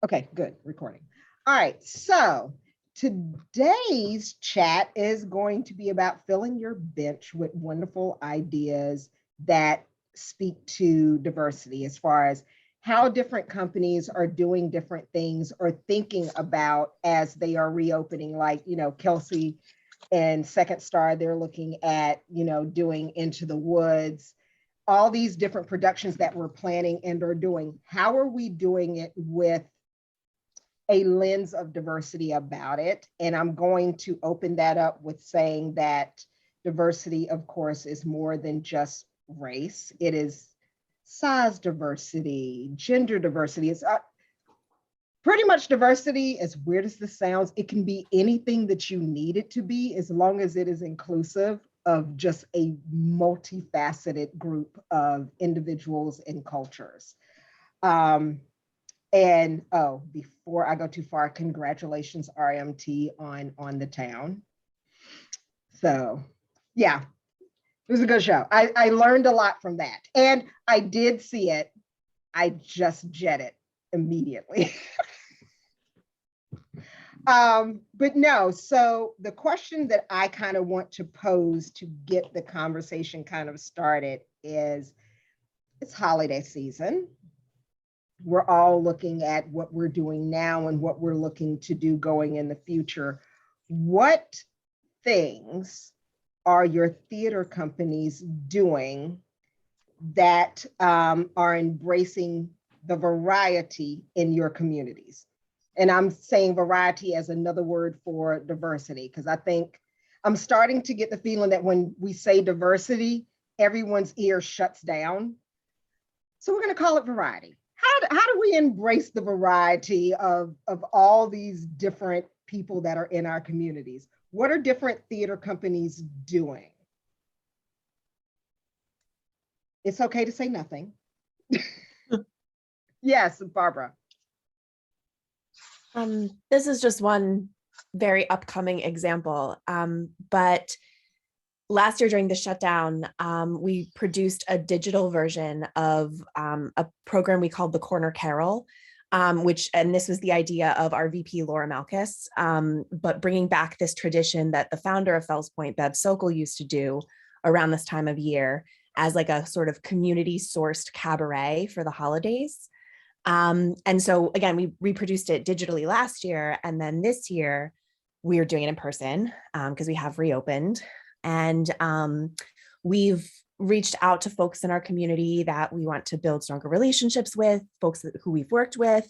Okay, good, recording. All right, so today's chat is going to be about filling your bench with wonderful ideas that speak to diversity as far as how different companies are doing different things or thinking about as they are reopening. Like, Kelsey and Second Star, they're looking at, doing Into the Woods, all these different productions that we're planning and are doing. How are we doing it with a lens of diversity about it? And I'm going to open that up with saying that diversity, of course, is more than just race. It is size diversity, gender diversity. It's pretty much diversity, as weird as this sounds. It can be anything that you need it to be, as long as it is inclusive of just a multifaceted group of individuals and cultures. And before I go too far, congratulations RMT on the town. So yeah, it was a good show. I learned a lot from that, and I did see it. I just jetted immediately. But no, so the question that I kind of want to pose to get the conversation kind of started is, it's holiday season. We're all looking at what we're doing now and what we're looking to do going in the future. What things are your theater companies doing that are embracing the variety in your communities? And I'm saying variety as another word for diversity, because I think I'm starting to get the feeling that when we say diversity, everyone's ear shuts down. So we're going to call it variety. How do we embrace the variety of all these different people that are in our communities? What are different theater companies doing? It's okay to say nothing. Yes, Barbara. This is just one very upcoming example, but last year during the shutdown, we produced a digital version of a program we called the Corner Carol, and this was the idea of our VP Laura Malkus, but bringing back this tradition that the founder of Fells Point, Bev Sokol, used to do around this time of year as like a sort of community sourced cabaret for the holidays. And so again, we reproduced it digitally last year, and then this year we are doing it in person because we have reopened. And we've reached out to folks in our community that we want to build stronger relationships with, folks who we've worked with,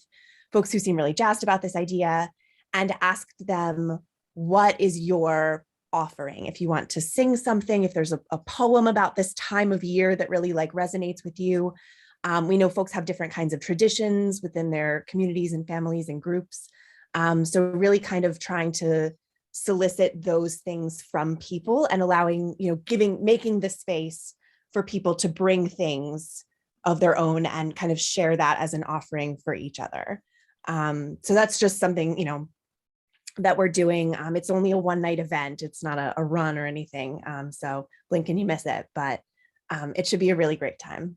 folks who seem really jazzed about this idea, and asked them, what is your offering? If you want to sing something, if there's a poem about this time of year that really like resonates with you. We know folks have different kinds of traditions within their communities and families and groups. So really kind of trying to solicit those things from people and allowing, making the space for people to bring things of their own and kind of share that as an offering for each other. So that's just something, that we're doing. It's only a one-night event. It's not a run or anything. So blink and you miss it, but it should be a really great time.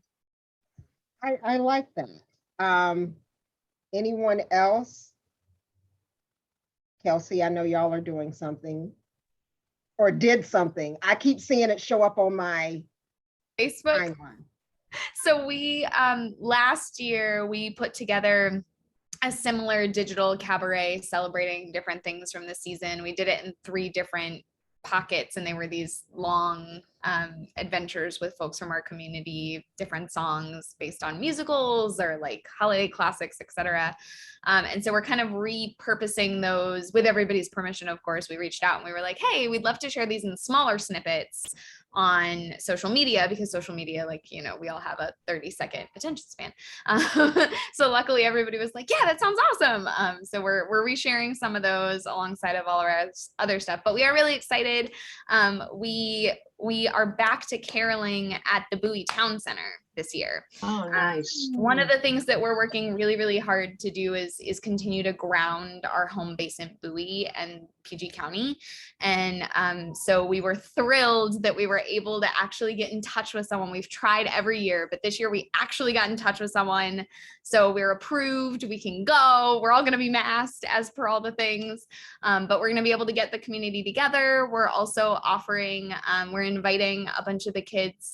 I like that. Anyone else? Kelsey, I know y'all are doing something or did something. I keep seeing it show up on my Facebook timeline. So we, last year, we put together a similar digital cabaret celebrating different things from the season. We did it in 3 different pockets, and they were these long adventures with folks from our community, different songs based on musicals or like holiday classics, etc. And so we're kind of repurposing those with everybody's permission. Of course, we reached out and we were like, hey, we'd love to share these in smaller snippets on social media, because social media, we all have a 30-second attention span. So luckily everybody was like, yeah, that sounds awesome. So we're resharing some of those alongside of all our other stuff, but we are really excited. We we are back to caroling at the Bowie Town Center this year. Oh, nice. One of the things that we're working really, really hard to do is continue to ground our home base in Bowie and PG County. And so we were thrilled that we were able to actually get in touch with someone. We've tried every year, but this year we actually got in touch with someone. So we're approved, we can go. We're all going to be masked as per all the things, but we're going to be able to get the community together. We're also offering, we're inviting a bunch of the kids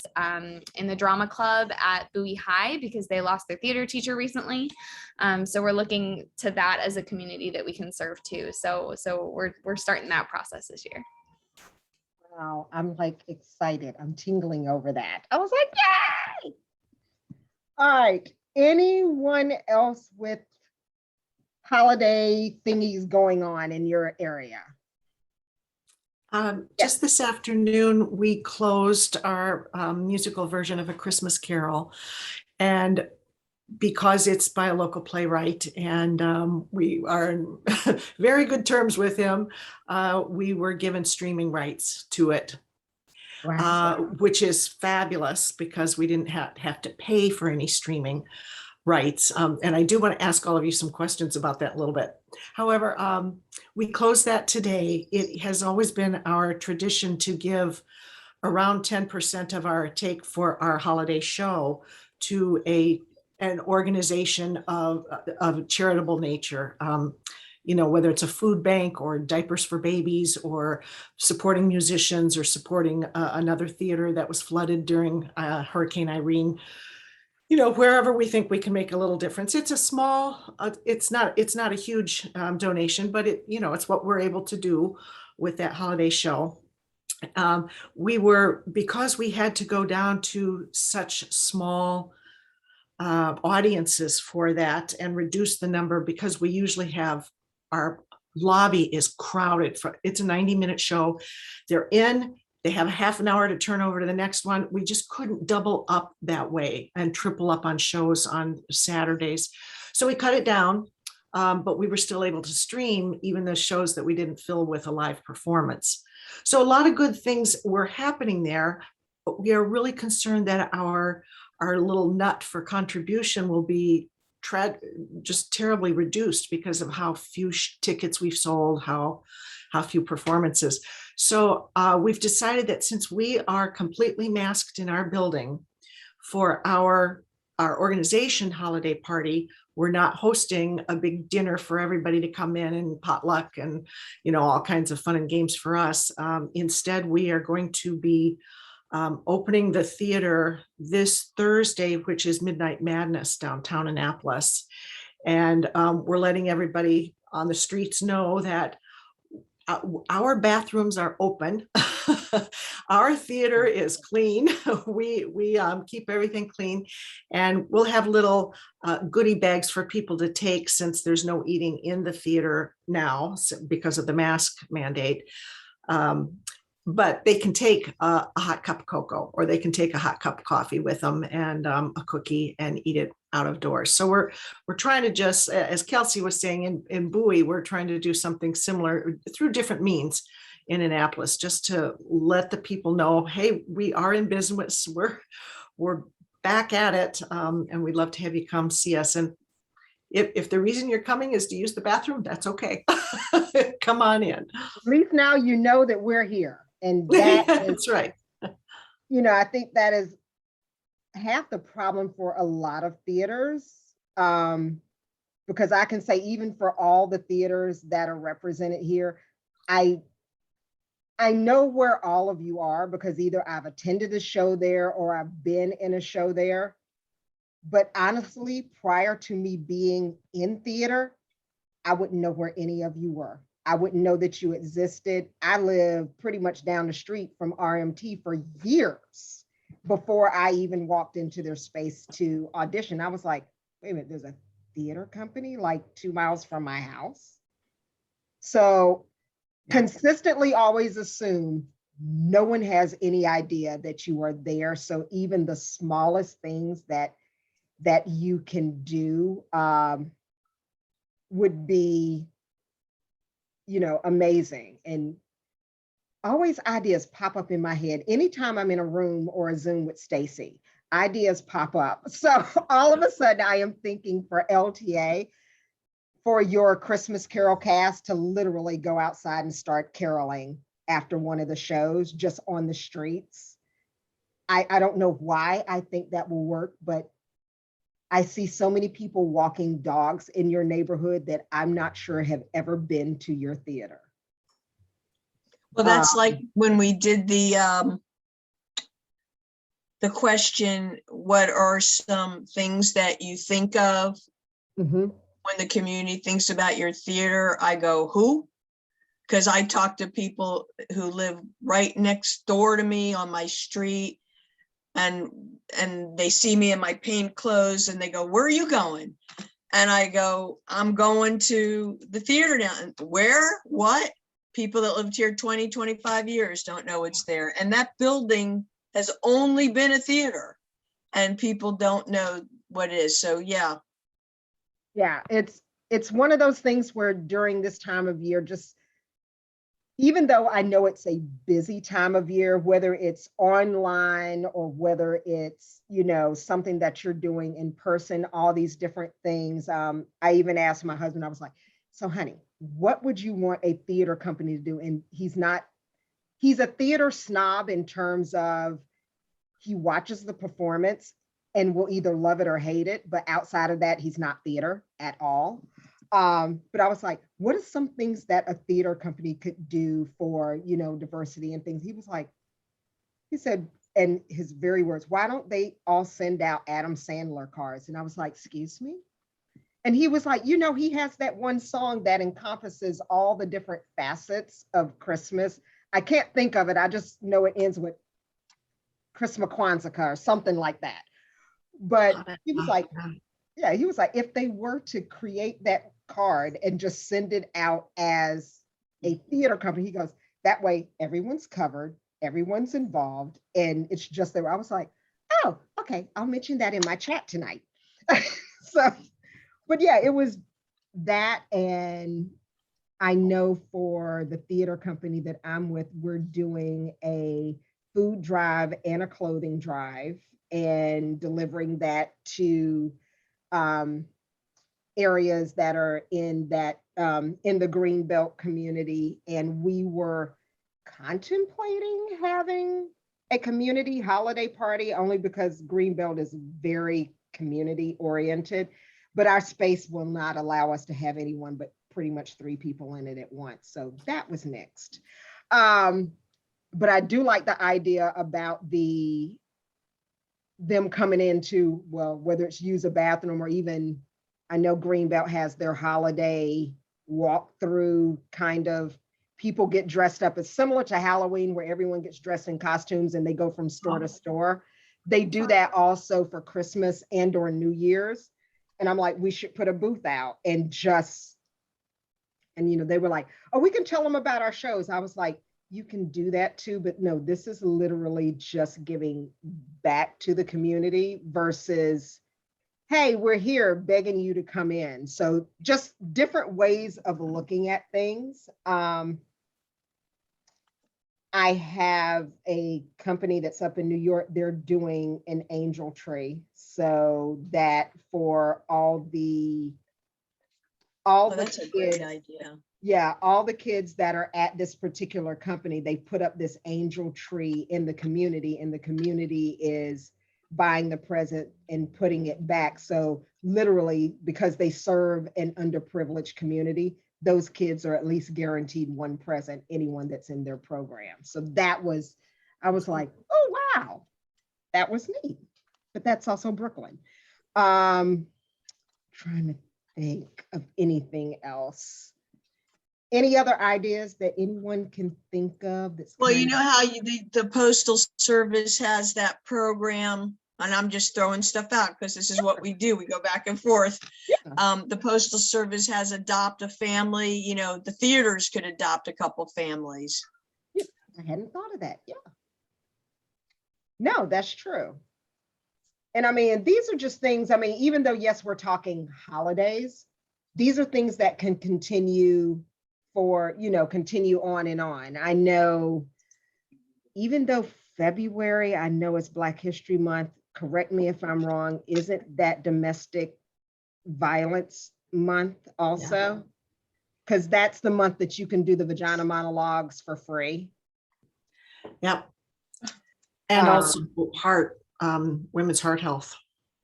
in the drama club at Bowie High because they lost their theater teacher recently. So we're looking to that as a community that we can serve too. So we're starting that process this year. Wow, I'm like excited. I'm tingling over that. I was like, yay! All right. Anyone else with holiday thingies going on in your area? Just this afternoon, we closed our musical version of A Christmas Carol. And because it's by a local playwright and we are in very good terms with him, we were given streaming rights to it. Wow. Which is fabulous because we didn't have to pay for any streaming rights. And I do want to ask all of you some questions about that a little bit. However, we closed that today. It has always been our tradition to give around 10% of our take for our holiday show to an organization of charitable nature. You know, whether it's a food bank or diapers for babies or supporting musicians or supporting another theater that was flooded during Hurricane Irene. You know, wherever we think we can make a little difference. It's a small, it's not a huge donation, but it's what we're able to do with that holiday show. Because we had to go down to such small audiences for that and reduce the number, because we usually have our lobby is crowded. It's a 90-minute show. They have a half an hour to turn over to the next one. We just couldn't double up that way and triple up on shows on Saturdays. So we cut it down, but we were still able to stream even the shows that we didn't fill with a live performance. So a lot of good things were happening there, but we are really concerned that our little nut for contribution will be just terribly reduced because of how few tickets we've sold, how few performances. So we've decided that since we are completely masked in our building for our organization holiday party, we're not hosting a big dinner for everybody to come in and potluck and all kinds of fun and games for us. Instead, we are going to be opening the theater this Thursday, which is Midnight Madness downtown Annapolis. And we're letting everybody on the streets know that our bathrooms are open. Our theater is clean. We keep everything clean, and we'll have little goodie bags for people to take since there's no eating in the theater now because of the mask mandate. But they can take a hot cup of cocoa, or they can take a hot cup of coffee with them and a cookie and eat it out of doors. So we're trying to just, as Kelsey was saying, in Bowie, we're trying to do something similar through different means in Annapolis, just to let the people know, hey, we are in business. We're back at it, and we'd love to have you come see us. And if the reason you're coming is to use the bathroom, that's okay. Come on in. At least now you know that we're here. And that's right. I think that is half the problem for a lot of theaters, because I can say even for all the theaters that are represented here, I know where all of you are because either I've attended a show there or I've been in a show there. But honestly, prior to me being in theater, I wouldn't know where any of you were. I wouldn't know that you existed. I lived pretty much down the street from RMT for years before I even walked into their space to audition. I was like, wait a minute, there's a theater company like 2 miles from my house. So consistently always assume no one has any idea that you are there. So even the smallest things that you can do would be amazing. And always ideas pop up in my head. Anytime I'm in a room or a Zoom with Stacy, ideas pop up. So all of a sudden I am thinking for LTA, for your Christmas Carol cast to literally go outside and start caroling after one of the shows, just on the streets. I don't know why I think that will work, but I see so many people walking dogs in your neighborhood that I'm not sure have ever been to your theater. Well, that's like when we did the question, what are some things that you think of Mhm. when the community thinks about your theater? I go, who? Because I talk to people who live right next door to me on my street, and they see me in my paint clothes and they go, where are you going? And I go, I'm going to the theater now. And where? What? People that lived here 20, 25 years don't know it's there. And that building has only been a theater and people don't know what it is. So yeah. Yeah, it's one of those things where during this time of year, just even though I know it's a busy time of year, whether it's online or whether it's, you know, something that you're doing in person, all these different things. I even asked my husband, I was like, so honey, what would you want a theater company to do? And he's a theater snob in terms of he watches the performance and will either love it or hate it. But outside of that, he's not theater at all. But I was like, what are some things that a theater company could do for, you know, diversity and things? He was like, he said, and his very words, why don't they all send out Adam Sandler cards? And I was like, excuse me? And he was like, you know, he has that one song that encompasses all the different facets of Christmas. I can't think of it. I just know it ends with Christmas Kwanzaa or something like that. But he was like, yeah, he was like, if they were to create that card and just send it out as a theater company, he goes, that way everyone's covered, everyone's involved, and it's just there. I was like, oh, okay, I'll mention that in my chat tonight. So, but yeah, it was that. And I know for the theater company that I'm with, we're doing a food drive and a clothing drive and delivering that to areas that are in that in the Greenbelt community. And we were contemplating having a community holiday party only because Greenbelt is very community oriented, but our space will not allow us to have anyone but pretty much 3 people in it at once. So that was next. But I do like the idea about them coming into, well, whether it's use a bathroom or even, I know Greenbelt has their holiday walkthrough kind of, people get dressed up. It's similar to Halloween where everyone gets dressed in costumes and they go from store to store. They do that also for Christmas and or New Year's. And I'm like, we should put a booth out and just, and you know, they were like, oh, we can tell them about our shows. I was like, you can do that too, but no, this is literally just giving back to the community versus, hey, we're here begging you to come in. So just different ways of looking at things. I have a company that's up in New York. They're doing an angel tree. So that for all the That's a great idea. Yeah, all the kids that are at this particular company, they put up this angel tree in the community, and the community is buying the present and putting it back. So literally, because they serve an underprivileged community, those kids are at least guaranteed one present, anyone that's in their program. So that was, I was like, oh, wow, that was neat. But that's also Brooklyn. Trying to think of anything else. Any other ideas that anyone can think of? That's Well, you know how the Postal Service has that program, and I'm just throwing stuff out because this is what we do. We go back and forth. Yeah. The Postal Service has Adopt a Family. You know, the theaters could adopt a couple families. Yeah, I hadn't thought of that. Yeah. No, that's true. And I mean, these are just things, I mean, even though, yes, we're talking holidays, these are things that can continue for, you know, continue on and on. I know even though February, I know it's Black History Month, correct me if I'm wrong, isn't that domestic violence month also? Because that's the month that you can do the vagina monologues for free. Yep. And also heart, women's heart health.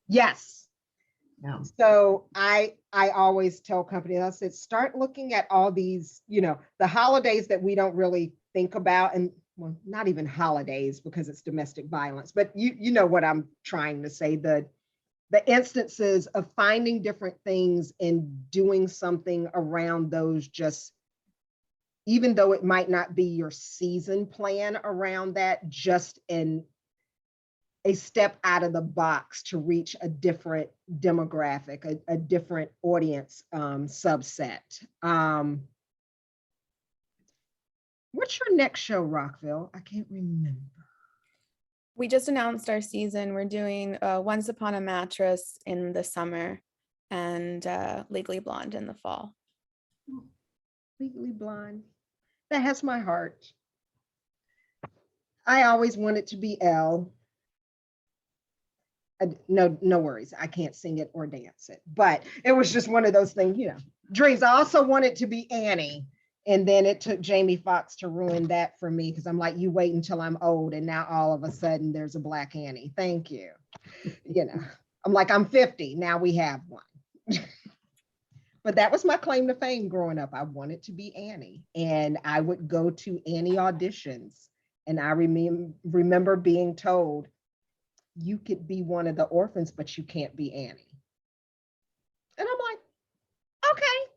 Yes. Yeah. So I always tell companies, I said, start looking at all these, the holidays that we don't really think about, and well, not even holidays because it's domestic violence, but you know what I'm trying to say, the instances of finding different things and doing something around those, just even though it might not be your season plan around that, just in a step out of the box to reach a different demographic, a different audience subset. What's your next show, Rockville? I can't remember. We just announced our season. We're doing Once Upon a Mattress in the summer and Legally Blonde in the fall. Legally Blonde. That has my heart. I always wanted to be Elle. No worries. I can't sing it or dance it, but it was just one of those things, dreams. I also wanted to be Annie. And then it took Jamie Foxx to ruin that for me, because I'm like, you wait until I'm old. And now all of a sudden there's a Black Annie. Thank you. I'm like, I'm 50. Now we have one. But that was my claim to fame growing up. I wanted to be Annie. And I would go to Annie auditions. And I remember being told, you could be one of the orphans, but you can't be Annie. And I'm like, okay.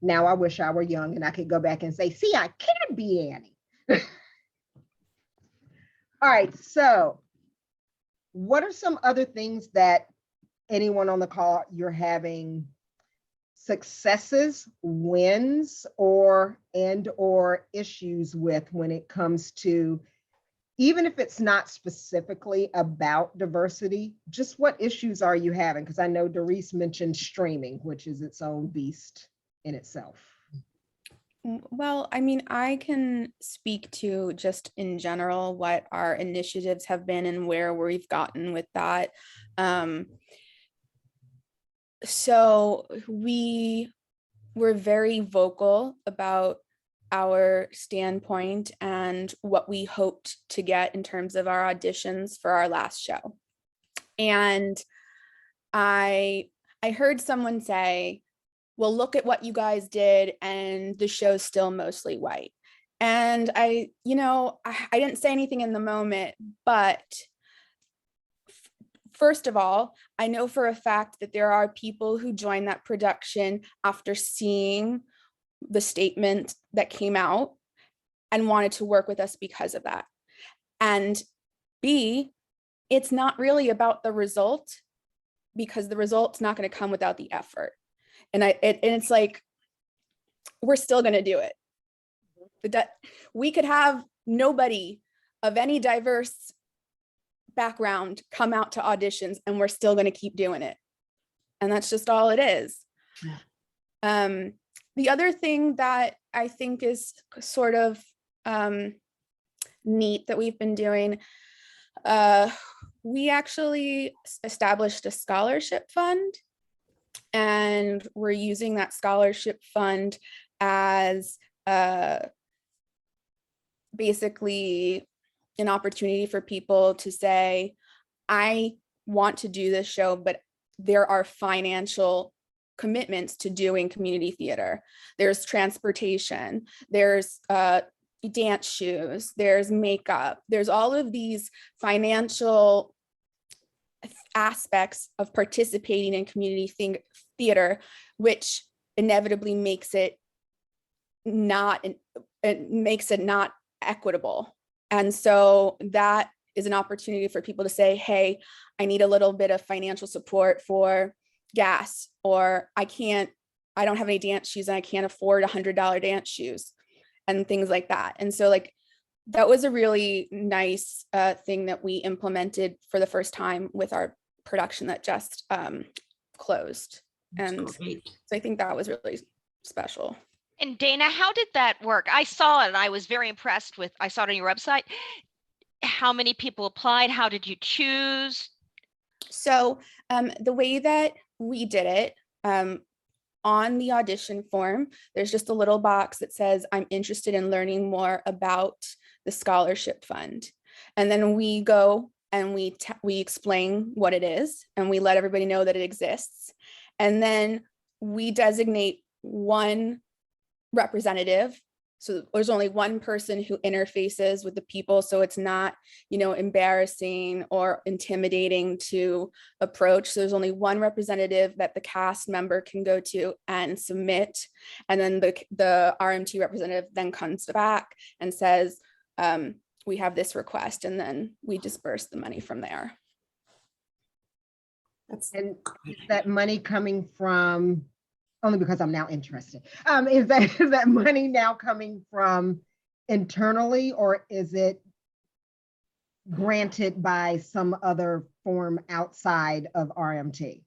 Now I wish I were young and I could go back and say, see, I can be Annie. All right, so what are some other things that anyone on the call you're having successes, wins, or issues with when it comes to, even if it's not specifically about diversity, just what issues are you having? Because I know Doris mentioned streaming, which is its own beast in itself. Well, I mean, I can speak to just in general what our initiatives have been and where we've gotten with that. So we were very vocal about our standpoint and what we hoped to get in terms of our auditions for our last show. And I heard someone say, well, look at what you guys did, and the show's still mostly white. And I didn't say anything in the moment, but first of all, I know for a fact that there are people who joined that production after seeing the statement that came out and wanted to work with us because of that. And B, it's not really about the result, because the result's not going to come without the effort. And it's like, we're still going to do it. That we could have nobody of any diverse background come out to auditions and we're still going to keep doing it. And that's just all it is. Yeah. The other thing that I think is sort of neat that we've been doing, we actually established a scholarship fund, and we're using that scholarship fund as basically an opportunity for people to say, I want to do this show, but there are financial commitments to doing community theater. There's transportation, there's dance shoes, there's makeup, there's all of these financial aspects of participating in community theater, which inevitably makes it not equitable. And so that is an opportunity for people to say, hey, I need a little bit of financial support for gas, or I don't have any dance shoes and I can't afford $100 dance shoes and things like that. And so that was a really nice thing that we implemented for the first time with our production that just closed. And so I think that was really special. And Dana, how did that work? I saw it and I was very impressed with, I saw it on your website. How many people applied? How did you choose? So the way that we did it, on the audition form, there's just a little box that says, I'm interested in learning more about the scholarship fund. And then we go and we explain what it is, and we let everybody know that it exists. And then we designate one representative. So there's only one person who interfaces with the people. So it's not, embarrassing or intimidating to approach. So there's only one representative that the cast member can go to and submit. And then the RMT representative then comes back and says, we have this request, and then we disperse the money from there. And is that money coming from, only because I'm now interested, is that money now coming from internally, or is it granted by some other form outside of RMT?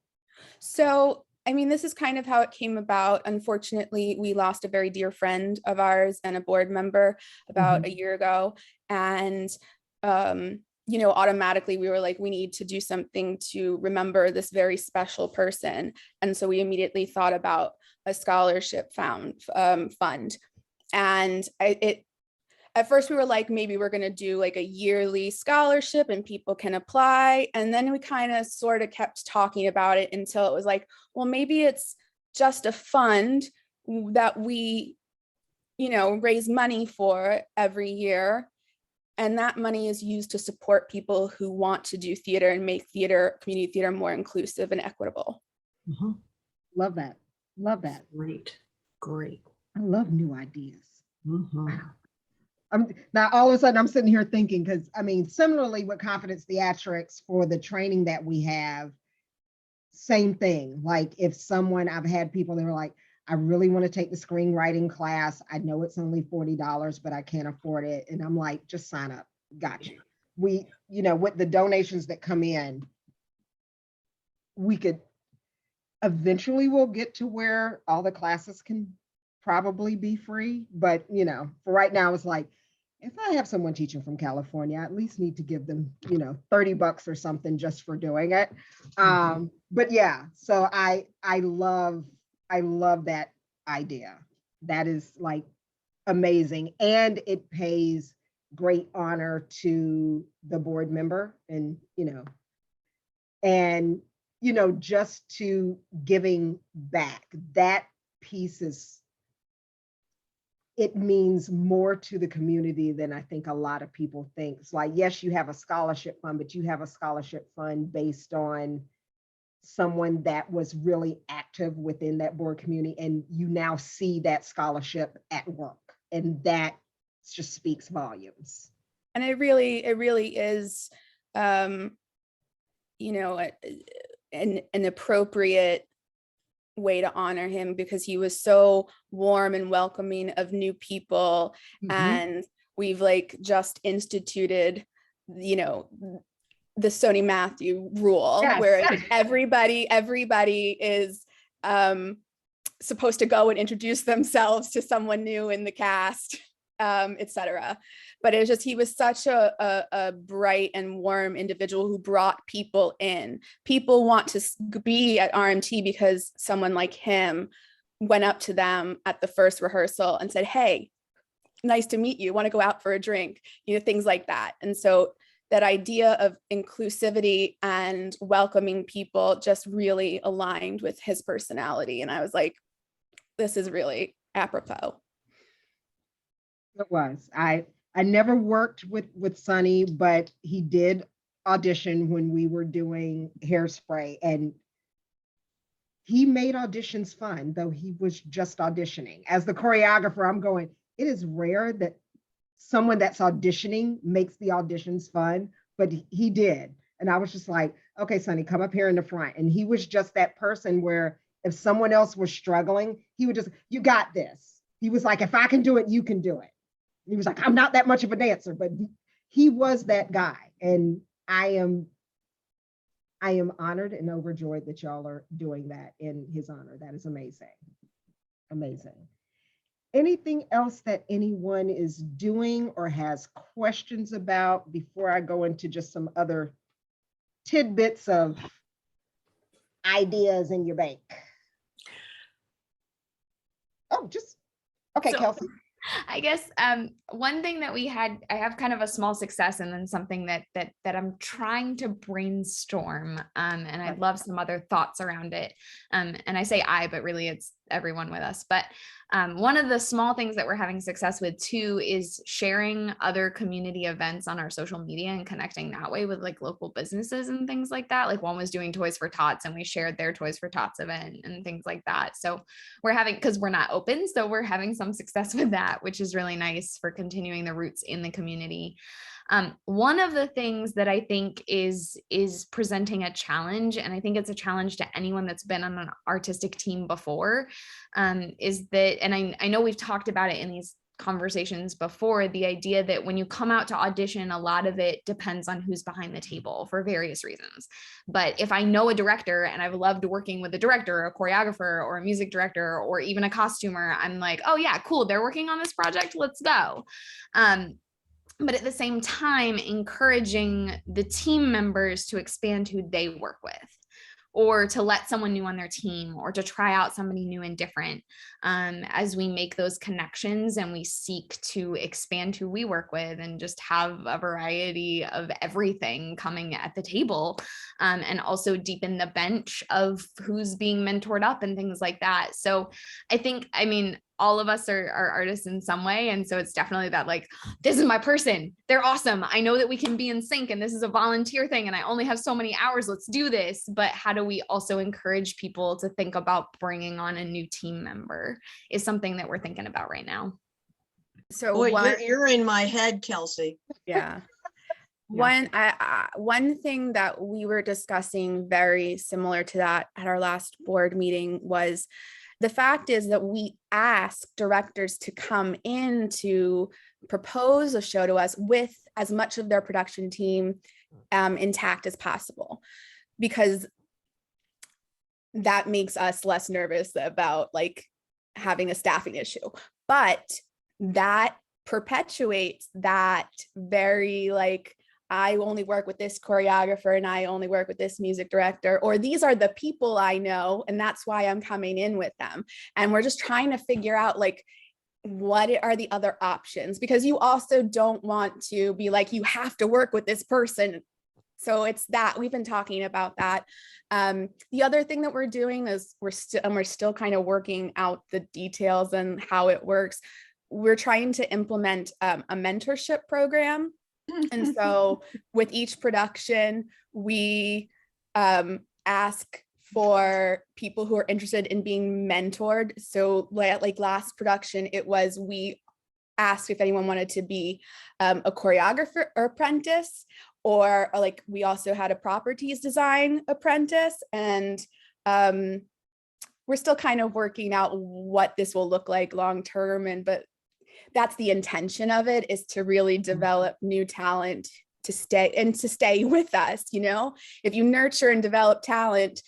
So, I mean, this is kind of how it came about. Unfortunately, we lost a very dear friend of ours and a board member about a year ago. And, automatically we were like, we need to do something to remember this very special person. And so we immediately thought about a scholarship fund. And at first we were like, maybe we're going to do like a yearly scholarship and people can apply. And then we kind of sort of kept talking about it until it was like, well, maybe it's just a fund that we, raise money for every year. And that money is used to support people who want to do theater and make community theater more inclusive and equitable. Love that. Love that. Great. I love new ideas. Mhm. Wow. Now all of a sudden I'm sitting here thinking, because similarly with Confidence Theatrics, for the training that we have, same thing. Like if I've had people that were like, I really want to take the screenwriting class. I know it's only $40, but I can't afford it. And I'm like, just sign up. Got you. We, with the donations that come in, we could eventually we'll get to where all the classes can probably be free. But, for right now, it's like, if I have someone teaching from California, I at least need to give them, $30 or something just for doing it. But yeah, so I love that idea. That is like amazing. And it pays great honor to the board member, and, just to giving back. That piece it means more to the community than I think a lot of people think. It's like, yes, you have a scholarship fund, but you have a scholarship fund based on someone that was really active within that board community, and you now see that scholarship at work, and that just speaks volumes. And it really is, an appropriate way to honor him, because he was so warm and welcoming of new people. And we've just instituted, the Sony Matthew rule, where everybody is supposed to go and introduce themselves to someone new in the cast, etc. But it was just, he was such a bright and warm individual who brought people in. People want to be at RMT because someone like him went up to them at the first rehearsal and said, hey, nice to meet you, want to go out for a drink, things like that. And so that idea of inclusivity and welcoming people just really aligned with his personality. And I was like, this is really apropos. It was. I never worked with Sonny, but he did audition when we were doing Hairspray, and he made auditions fun, though he was just auditioning. As the choreographer, I'm going, it is rare that someone that's auditioning makes the auditions fun, but he did. And I was just like, okay, Sonny, come up here in the front. And he was just that person where if someone else was struggling, he would just, you got this. He was like, if I can do it, you can do it. He was like, I'm not that much of a dancer, but he was that guy. And I am honored and overjoyed that y'all are doing that in his honor. That is amazing. Amazing. Anything else that anyone is doing or has questions about before I go into just some other tidbits of ideas in your bank? Oh, just, okay, So- Kelsey. I guess one thing that I have kind of a small success, and then something that I'm trying to brainstorm, and I'd love some other thoughts around it. And I say I, but really it's everyone with us. But one of the small things that we're having success with too is sharing other community events on our social media and connecting that way with like local businesses and things like that. Like one was doing Toys for Tots, and we shared their Toys for Tots event and things like that. So we're having, because we're not open, so we're having some success with that, which is really nice for continuing the roots in the community. One of the things that I think is presenting a challenge, and I think it's a challenge to anyone that's been on an artistic team before, is that, and I know we've talked about it in these conversations before, the idea that when you come out to audition, a lot of it depends on who's behind the table for various reasons. But if I know a director and I've loved working with a director, or a choreographer, or a music director, or even a costumer, I'm like, oh yeah, cool, they're working on this project, let's go. But at the same time, encouraging the team members to expand who they work with, or to let someone new on their team, or to try out somebody new and different, as we make those connections and we seek to expand who we work with and just have a variety of everything coming at the table, and also deepen the bench of who's being mentored up and things like that. So I think, I mean, all of us are artists in some way. And so it's definitely that, like, this is my person. They're awesome. I know that we can be in sync, and this is a volunteer thing, and I only have so many hours. Let's do this. But how do we also encourage people to think about bringing on a new team member is something that we're thinking about right now. So Boy, one, you're in my head, Kelsey. yeah. Yeah. One thing that we were discussing very similar to that at our last board meeting was the fact is that we ask directors to come in to propose a show to us with as much of their production team intact as possible, because that makes us less nervous about like having a staffing issue. But that perpetuates that very like, I only work with this choreographer and I only work with this music director, or these are the people I know and that's why I'm coming in with them. And we're just trying to figure out like, what are the other options? Because you also don't want to be like, you have to work with this person. So it's that we've been talking about that. The other thing that we're doing is we're still kind of working out the details and how it works. We're trying to implement a mentorship program. And so with each production, we ask for people who are interested in being mentored. So like last production, it was, we asked if anyone wanted to be a choreographer or apprentice, or like we also had a properties design apprentice. And we're still kind of working out what this will look like long term. But that's the intention of it, is to really develop new talent to stay with us. You know, if you nurture and develop talent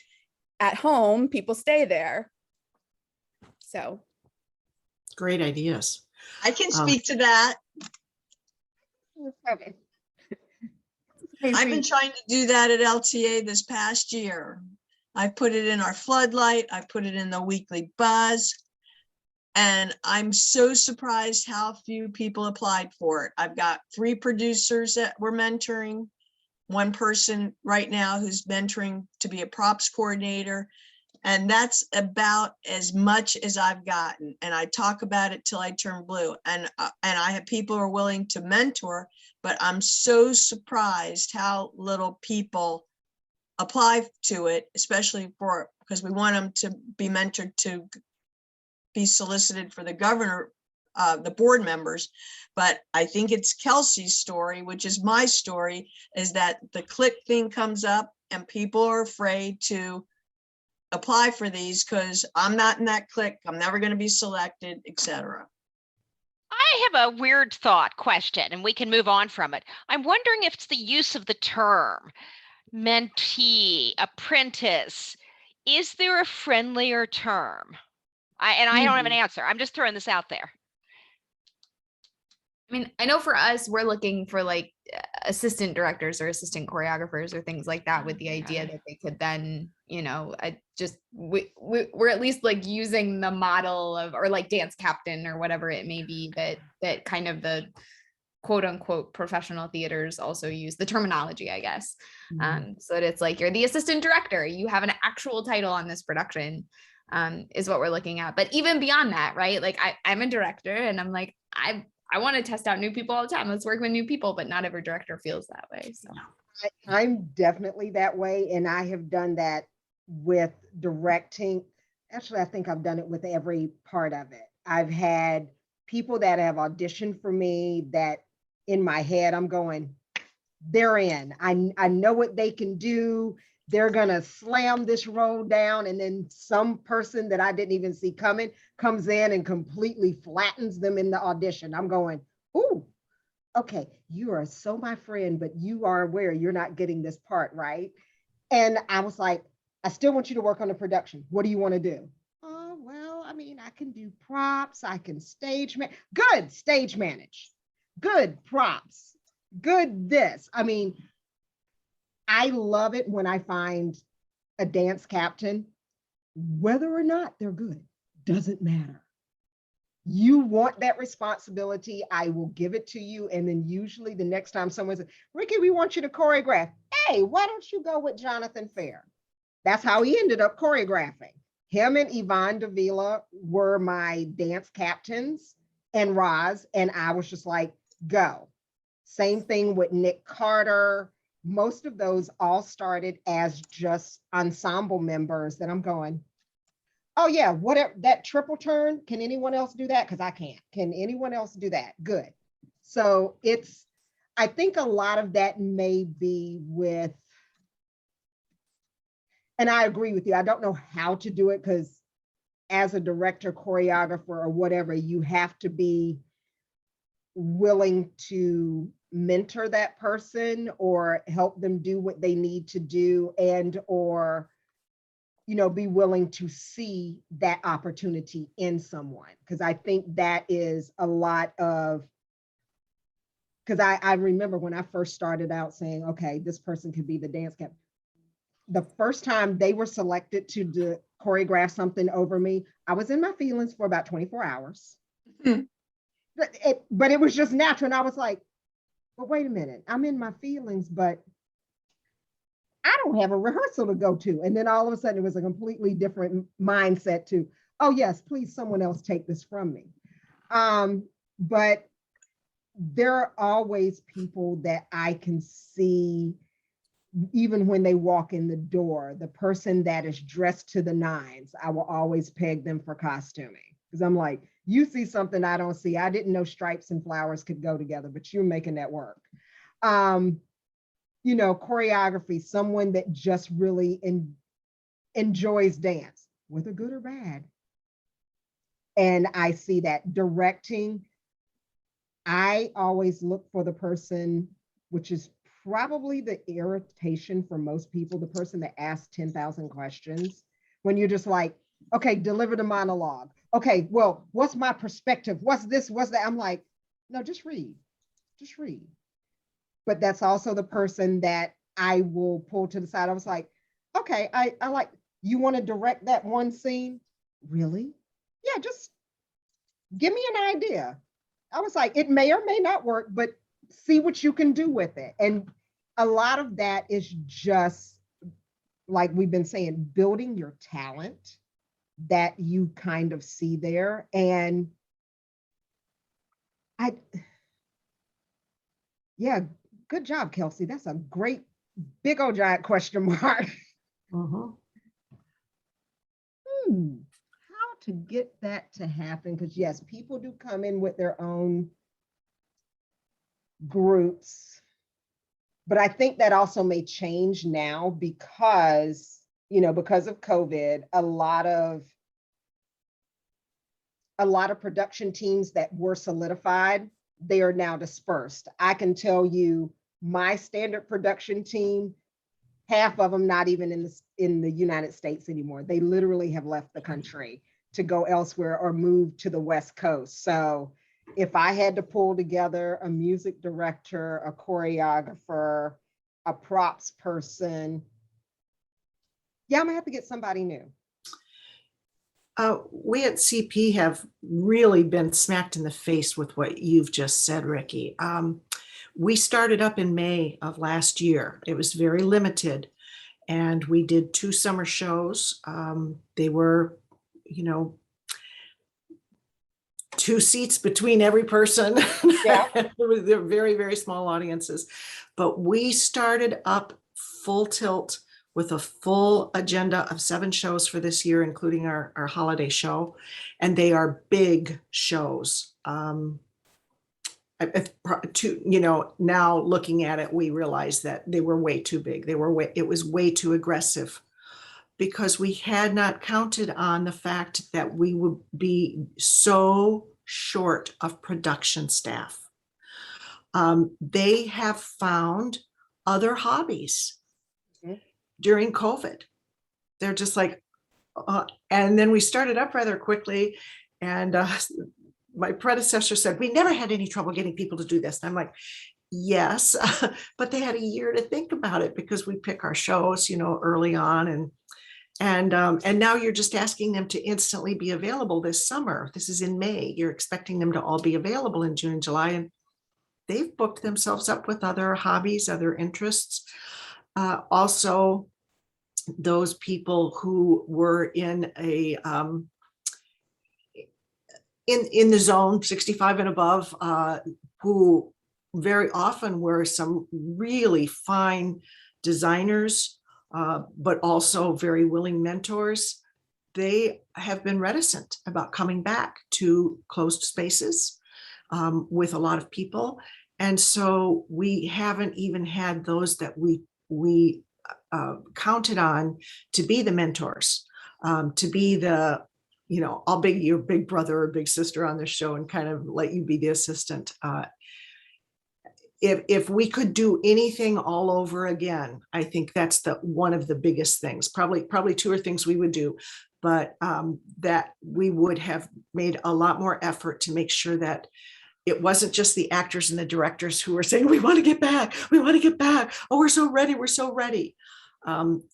at home, people stay there. So Great ideas. I can speak to that. Okay. I've been trying to do that at LTA this past year. I put it in our floodlight. I put it in the weekly buzz. And I'm so surprised how few people applied for it. I've got 3 producers that we're mentoring, 1 person right now who's mentoring to be a props coordinator. And that's about as much as I've gotten. And I talk about it till I turn blue. And I have people who are willing to mentor, but I'm so surprised how little people apply to it, especially because we want them to be mentored to be solicited for the governor, the board members. But I think it's Kelsey's story, which is my story, is that the click thing comes up and people are afraid to apply for these because I'm not in that click. I'm never going to be selected, etc. I have a weird thought question, and we can move on from it. I'm wondering if it's the use of the term mentee, apprentice. Is there a friendlier term? I don't have an Mhm. answer. I'm just throwing this out there. I mean, I know for us, we're looking for like assistant directors or assistant choreographers or things like that with the idea Okay. that they could then, we're at least like using the model of, or like dance captain or whatever it may be, that kind of the quote unquote professional theaters also use the terminology, I guess. So that it's like you're the assistant director, you have an actual title on this production, is what we're looking at. But even beyond that, right? Like I'm a director and I'm like, I want to test out new people all the time. Let's work with new people, but not every director feels that way. So I'm definitely that way, and I have done that with directing. Actually, I think I've done it with every part of it. I've had people that have auditioned for me that in my head I'm going, they're in. I know what they can do. They're gonna slam this role down, and then some person that I didn't even see coming comes in and completely flattens them in the audition. I'm going, ooh, okay, you are so my friend, but you are aware you're not getting this part, right? And I was like, I still want you to work on the production. What do you want to do? Oh, well, I mean, I can do props, I can stage man. Good, stage manage. Good props. Good this. I mean, I love it when I find a dance captain, whether or not they're good, doesn't matter. You want that responsibility, I will give it to you. And then usually the next time someone says, Ricky, we want you to choreograph. Hey, why don't you go with Jonathan Fair? That's how he ended up choreographing. Him and Yvonne Davila were my dance captains and Roz, and I was just like, go. Same thing with Nick Carter. Most of those all started as just ensemble members that I'm going, oh yeah, whatever, that triple turn, can anyone else do that? Because I can't. Can anyone else do that? Good. So I think a lot of that may be with, and I agree with you, I don't know how to do it because as a director, choreographer, or whatever, you have to be willing to mentor that person or help them do what they need to do, and or be willing to see that opportunity in someone. Because I think that is a lot of, because I remember when I first started out saying, okay, this person could be the dance cap. The first time they were selected to choreograph something over me, I was in my feelings for about 24 hours. But it was just natural. And I was like, but wait a minute, I'm in my feelings, but I don't have a rehearsal to go to. And then all of a sudden it was a completely different mindset to, oh yes, please someone else take this from me. But there are always people that I can see, even when they walk in the door, the person that is dressed to the nines, I will always peg them for costuming. Because I'm like, you see something I don't see. I didn't know stripes and flowers could go together, but you're making that work. Choreography, someone that just really enjoys dance, whether good or bad. And I see that. Directing, I always look for the person, which is probably the irritation for most people, the person that asks 10,000 questions, when you're just like, okay, deliver the monologue. Okay, well, what's my perspective? What's this? What's that? I'm like, no, just read. Just read. But that's also the person that I will pull to the side. I was like, okay, I like, you want to direct that one scene? Really? Yeah, just give me an idea. I was like, it may or may not work, but see what you can do with it. And a lot of that is just, like we've been saying, building your talent that you kind of see there. And yeah, good job, Kelsey. That's a great, big old giant question mark. Uh-huh. How to get that to happen? Because yes, people do come in with their own groups, but I think that also may change now because of COVID, a lot of production teams that were solidified, they are now dispersed. I can tell you my standard production team, half of them not even in the United States anymore. They literally have left the country. to go elsewhere or move to the West Coast. So if I had to pull together a music director, a choreographer, a props person, yeah, I'm gonna have to get somebody new. We at CP have really been smacked in the face with what you've just said, Ricky. We started up in May of last year. It was very limited, and we did 2 summer shows. They were, 2 seats between every person. Yeah. They're very, very small audiences. But we started up full tilt with a full agenda of 7 shows for this year, including our holiday show. And they are big shows. Now looking at it, we realize that they were way too big. It was way too aggressive, because we had not counted on the fact that we would be so short of production staff. They have found other hobbies during COVID. They're just like, and then we started up rather quickly. And my predecessor said, we never had any trouble getting people to do this. And I'm like, yes, but they had a year to think about it, because we pick our shows, early on. And now you're just asking them to instantly be available this summer. This is in May. You're expecting them to all be available in June, July, and they've booked themselves up with other hobbies, other interests. Also, those people who were in a in the zone 65 and above, who very often were some really fine designers, but also very willing mentors. They have been reticent about coming back to closed spaces with a lot of people. And so we haven't even had those that we counted on to be the mentors, to be the, I'll be your big brother or big sister on the show and kind of let you be the assistant. If we could do anything all over again, I think that's one of the biggest things. Probably 2 or things we would do, but that we would have made a lot more effort to make sure that it wasn't just the actors and the directors who were saying, we want to get back. We want to get back. Oh, we're so ready. We're so ready.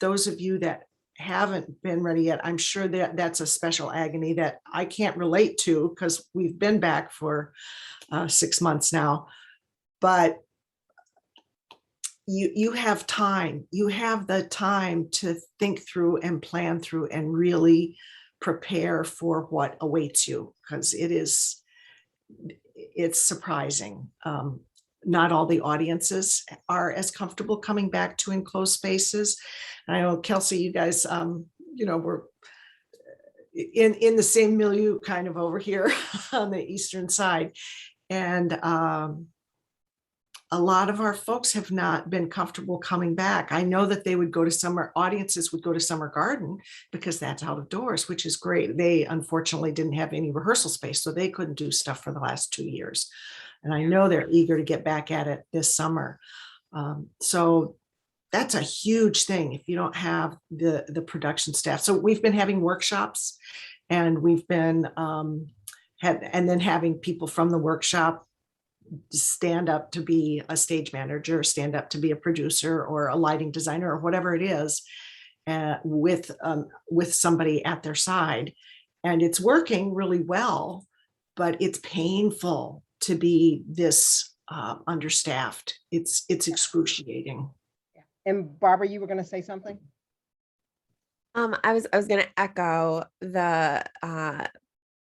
Those of you that haven't been ready yet, I'm sure that that's a special agony that I can't relate to, because we've been back for 6 months now. But you have time. You have the time to think through and plan through and really prepare for what awaits you, because it's surprising. Not all the audiences are as comfortable coming back to enclosed spaces. And I know, Kelsey, you guys, we're in the same milieu kind of over here on the eastern side. And a lot of our folks have not been comfortable coming back. I know that audiences would go to Summer Garden because that's out of doors, which is great. They unfortunately didn't have any rehearsal space, so they couldn't do stuff for the last 2 years. And I know they're eager to get back at it this summer. So that's a huge thing if you don't have the production staff. So we've been having workshops, and we've been and then having people from the workshop stand up to be a stage manager, stand up to be a producer or a lighting designer or whatever it is, with somebody at their side. And it's working really well, but it's painful to be this understaffed. It's excruciating. And Barbara, you were going to say something? I was going to echo the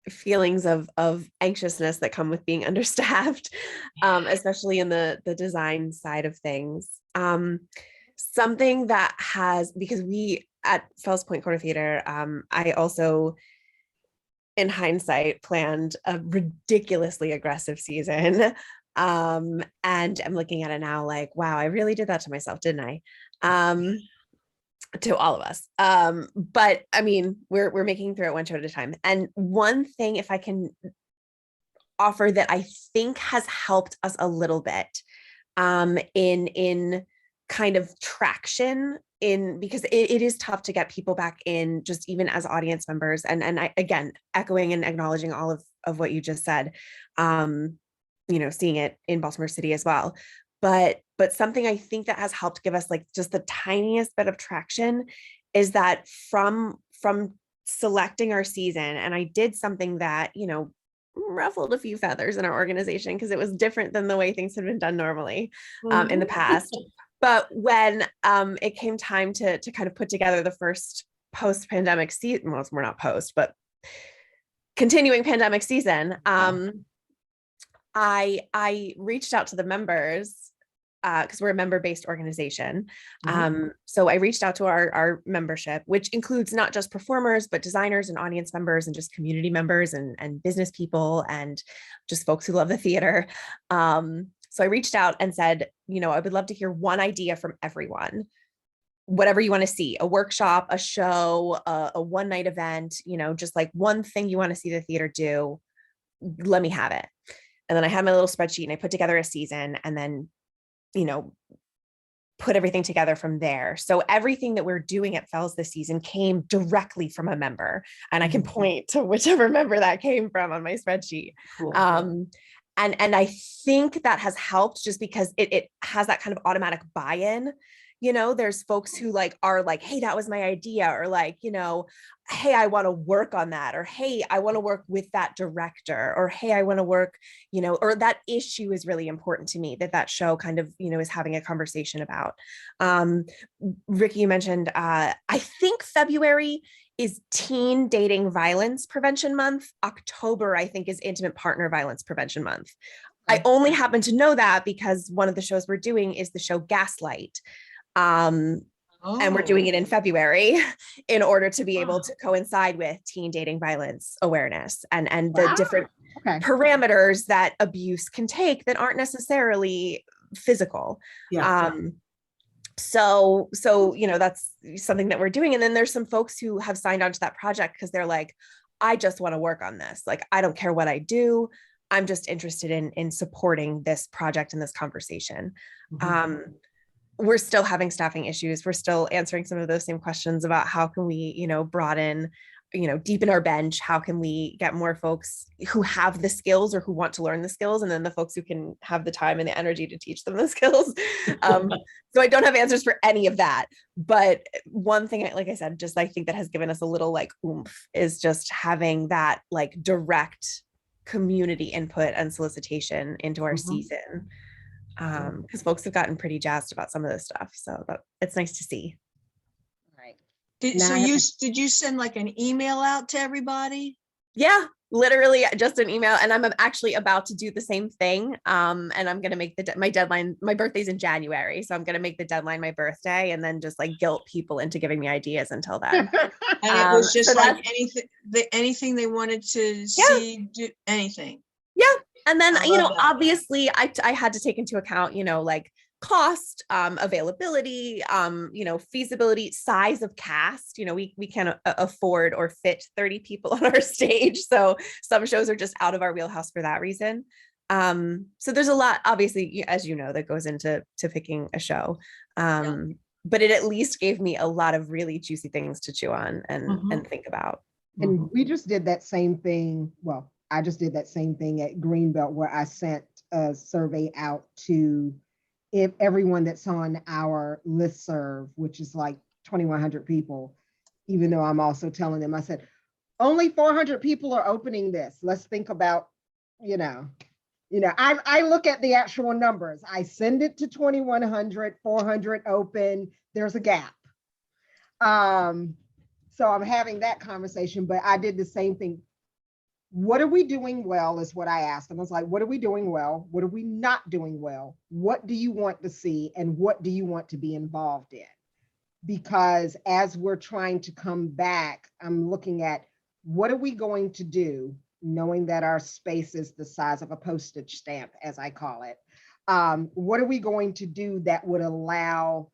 feelings of anxiousness that come with being understaffed, especially in the design side of things. Something that because we at Fells Point Corner Theater, I also, in hindsight, planned a ridiculously aggressive season. And I'm looking at it now like, wow, I really did that to myself, didn't I? To all of us. But I mean, we're making through it one show at a time. And one thing, if I can offer, that I think has helped us a little bit in kind of traction in because it is tough to get people back in, just even as audience members. And I, again, echoing and acknowledging all of what you just said, seeing it in Baltimore City as well. But something I think that has helped give us like just the tiniest bit of traction is that from selecting our season, and I did something that, ruffled a few feathers in our organization because it was different than the way things had been done normally in the past. But when it came time to kind of put together the first post-pandemic season, well, we're not post, but continuing pandemic season, I reached out to the members because we're a member-based organization. So I reached out to our membership, which includes not just performers, but designers and audience members and just community members and business people and just folks who love the theater. So I reached out and said, I would love to hear one idea from everyone, whatever you want to see, a workshop, a show, a one-night event, just like one thing you want to see the theater do, let me have it. And then I had my little spreadsheet and I put together a season and then, put everything together from there. So everything that we're doing at Fells this season came directly from a member, and I can point to whichever member that came from on my spreadsheet. Cool. And I think that has helped just because it has that kind of automatic buy-in. There's folks who are like, hey, that was my idea, or like, hey, I want to work on that, or hey, I want to work with that director, or hey, I want to work, or that issue is really important to me that show kind of, is having a conversation about. Ricky, you mentioned, I think February is Teen Dating Violence Prevention Month. October, I think, is Intimate Partner Violence Prevention Month. I only happen to know that because one of the shows we're doing is the show Gaslight. And we're doing it in February in order to be able to coincide with teen dating violence awareness and the different parameters that abuse can take that aren't necessarily physical. So that's something that we're doing. And then there's some folks who have signed on to that project because they're like, I just want to work on this. Like, I don't care what I do. I'm just interested in supporting this project and this conversation. We're still having staffing issues. We're still answering some of those same questions about how can we, broaden, deepen our bench. How can we get more folks who have the skills or who want to learn the skills, and then the folks who can have the time and the energy to teach them the skills. So I don't have answers for any of that. But one thing, like I said, just I think that has given us a little like oomph is just having that like direct community input and solicitation into our season. Because folks have gotten pretty jazzed about some of this stuff. So it's nice to see. Right. Did you send like an email out to everybody? Yeah, literally just an email. And I'm actually about to do the same thing. And I'm going to make my deadline. My birthday's in January. So I'm going to make the deadline my birthday and then just like guilt people into giving me ideas until then. And it was just like anything they wanted to see, do anything. Yeah. And then, obviously I had to take into account, like cost, availability, feasibility, size of cast. We can't afford or fit 30 people on our stage. So some shows are just out of our wheelhouse for that reason. So there's a lot, obviously, as that goes into picking a show. But it at least gave me a lot of really juicy things to chew on and think about. And we just did that same thing. Well, I just did that same thing at Greenbelt, where I sent a survey out to everyone that's on our listserv, which is like 2,100 people, even though I'm also telling them, I said, only 400 people are opening this. Let's think about, I look at the actual numbers. I send it to 2,100, 400 open, there's a gap. So I'm having that conversation, but I did the same thing. What are we doing well is what I asked them. I was like, what are we doing well? What are we not doing well? What do you want to see? And what do you want to be involved in? Because as we're trying to come back, I'm looking at what are we going to do, knowing that our space is the size of a postage stamp, as I call it. What are we going to do that would allow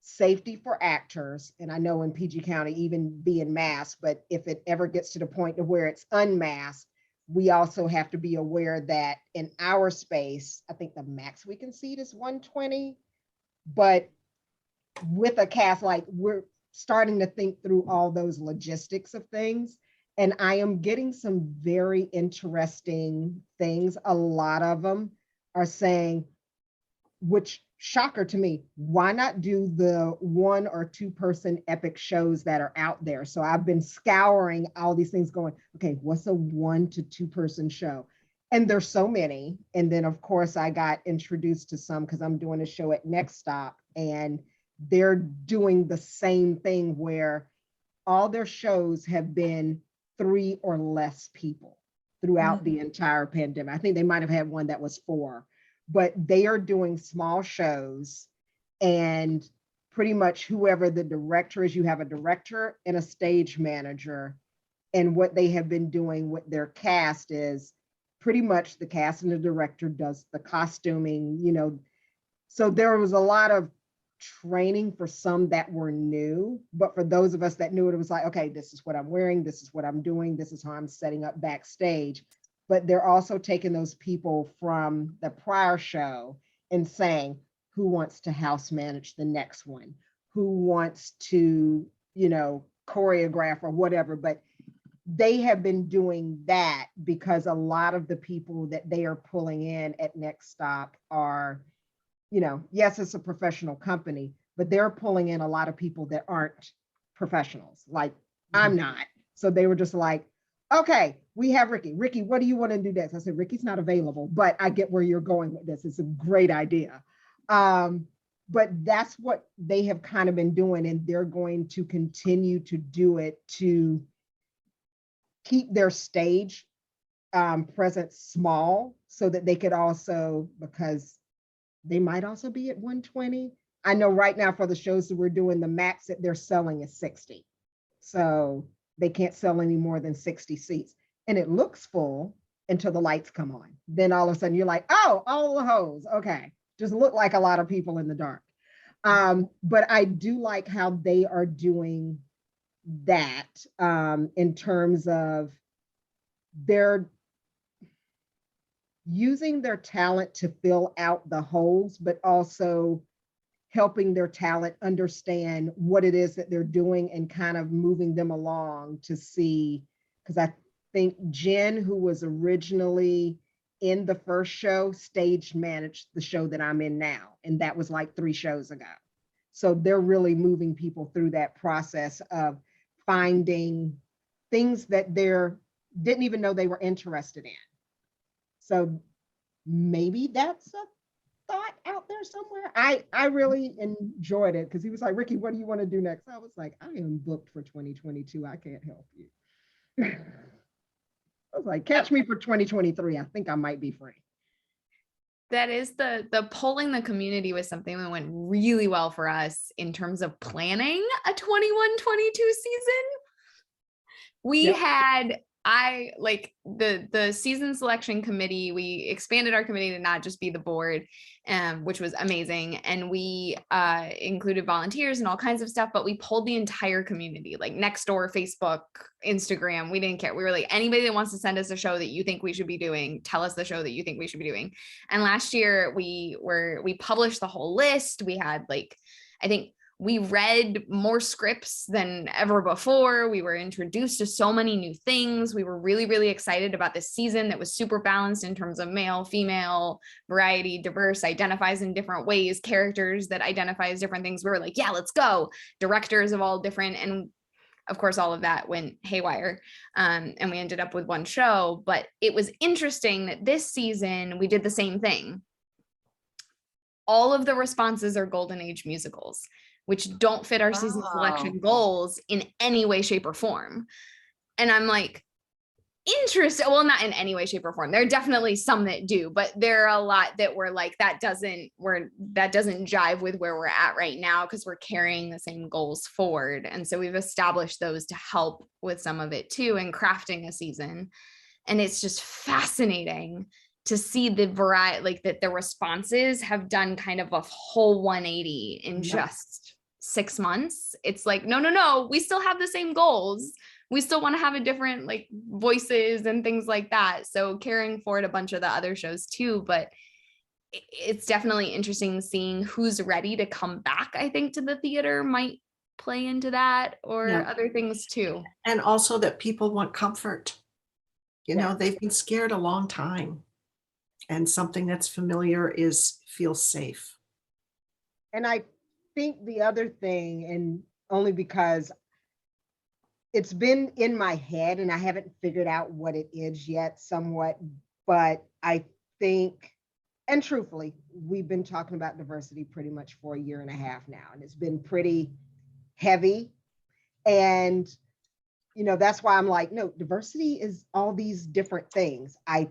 safety for actors? And I know in PG County, even being masked, but if it ever gets to the point of where it's unmasked, we also have to be aware that in our space, I think the max we can seat is 120, but with a cast, like we're starting to think through all those logistics of things. And I am getting some very interesting things. A lot of them are saying, which shocker to me, why not do the 1 or 2 person epic shows that are out there? So I've been scouring all these things going, okay, what's a 1 to 2 person show? And there's so many. And then of course I got introduced to some because I'm doing a show at Next Stop, and they're doing the same thing where all their shows have been 3 or less people throughout the entire pandemic. I think they might have had one that was 4, but they are doing small shows, and pretty much whoever the director is, you have a director and a stage manager. And what they have been doing with their cast is pretty much the cast and the director does the costuming, you know. So there was a lot of training for some that were new, but for those of us that knew it, it was like, okay, this is what I'm wearing, this is what I'm doing, this is how I'm setting up backstage. But they're also taking those people from the prior show and saying, who wants to house manage the next one? Who wants to, you know, choreograph or whatever? But they have been doing that because a lot of the people that they are pulling in at Next Stop are, you know, yes, it's a professional company, but they're pulling in a lot of people that aren't professionals. Like I'm not. So they were just like, okay, we have Ricky. Ricky, what do you want to do next? I said, Ricky's not available, but I get where you're going with this. It's a great idea. But that's what they have kind of been doing, and they're going to continue to do it to keep their stage presence small so that they could also, because they might also be at 120. I know right now for the shows that we're doing, the max that they're selling is 60. So they can't sell any more than 60 seats. And it looks full until the lights come on. Then all of a sudden you're like, oh, all the hose. Okay. Just look like a lot of people in the dark. But I do like how they are doing that in terms of they're using their talent to fill out the holes, but also helping their talent understand what it is that they're doing and kind of moving them along to see, because I think Jen, who was originally in the first show, stage managed the show that I'm in now. And that was like 3 shows ago. So they're really moving people through that process of finding things that they didn't even know they were interested in. So maybe that's a thought out there somewhere. I really enjoyed it because he was like, Ricky, what do you want to do next? I was like, I am booked for 2022. I can't help you. I was like, catch me for 2023. I think I might be free. That is the polling the community was something that went really well for us in terms of planning a 21-22 season. We had the season selection committee, we expanded our committee to not just be the board, which was amazing. And we included volunteers and all kinds of stuff, but we pulled the entire community, like Nextdoor, Facebook, Instagram. We didn't care. We were like, anybody that wants to send us a show that you think we should be doing, tell us the show that you think we should be doing. And last year we published the whole list. We had I think we read more scripts than ever before. We were introduced to so many new things. We were really, really excited about this season that was super balanced in terms of male, female, variety, diverse, identifies in different ways, characters that identify as different things. We were like, yeah, let's go. Directors of all different. And of course, all of that went haywire. And we ended up with one show. But it was interesting that this season we did the same thing. All of the responses are Golden Age musicals, which don't fit our season selection goals in any way, shape, or form. And I'm like, interesting. Well, not in any way, shape, or form. There are definitely some that do, but there are a lot that were like, that doesn't jive with where we're at right now because we're carrying the same goals forward. And so we've established those to help with some of it too, and crafting a season. And it's just fascinating to see the variety, that the responses have done kind of a whole 180 in just 6 months. It's like, no, we still have the same goals. We still want to have a different voices and things like that. So carrying forward a bunch of the other shows too, but it's definitely interesting seeing who's ready to come back. I think to the theater might play into that, or Yeah. other things too. And also that people want comfort. You know, Yeah. they've been scared a long time. And something that's familiar feels safe. And I think the other thing, and only because it's been in my head and I haven't figured out what it is yet somewhat, but I think, and truthfully, we've been talking about diversity pretty much for a year and a half now, and it's been pretty heavy. And, that's why I'm like, no, diversity is all these different things. I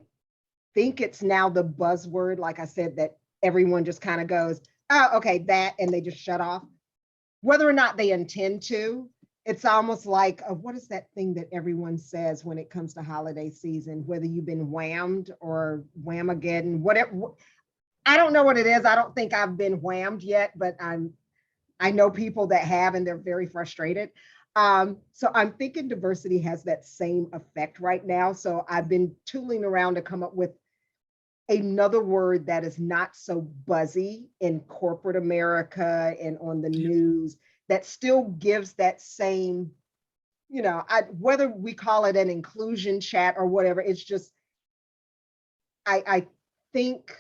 think it's now the buzzword, like I said, that everyone just kind of goes, oh, okay, that, and they just shut off. Whether or not they intend to, it's almost like, what is that thing that everyone says when it comes to holiday season, whether you've been whammed or whamageddon, whatever. I don't know what it is. I don't think I've been whammed yet, but I know people that have, and they're very frustrated. So I'm thinking diversity has that same effect right now. So I've been tooling around to come up with another word that is not so buzzy in corporate America and on the news, that still gives that same, whether we call it an inclusion chat or whatever, it's just, I think,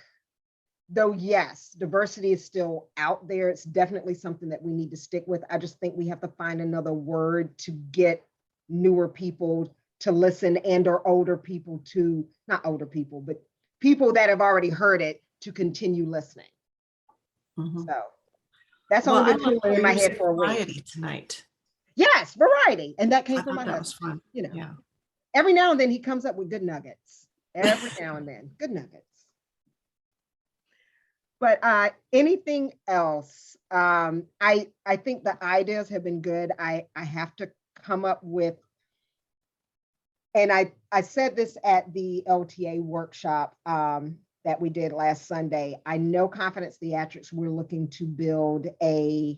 though, yes, diversity is still out there. It's definitely something that we need to stick with. I just think we have to find another word to get newer people to listen, and or older people to, not older people, but people that have already heard it to continue listening. Mhm. So that's Well, only I been love tooling in my your head for a week. variety tonight. Yes, variety. And that came I from my thought that was husband. fun. Yeah. Every now and then he comes up with good nuggets. Every now and then, good nuggets. But anything else? I think the ideas have been good. I have to come up with, and I said this at the LTA workshop that we did last Sunday. I know Confidence Theatrics, we're looking to build a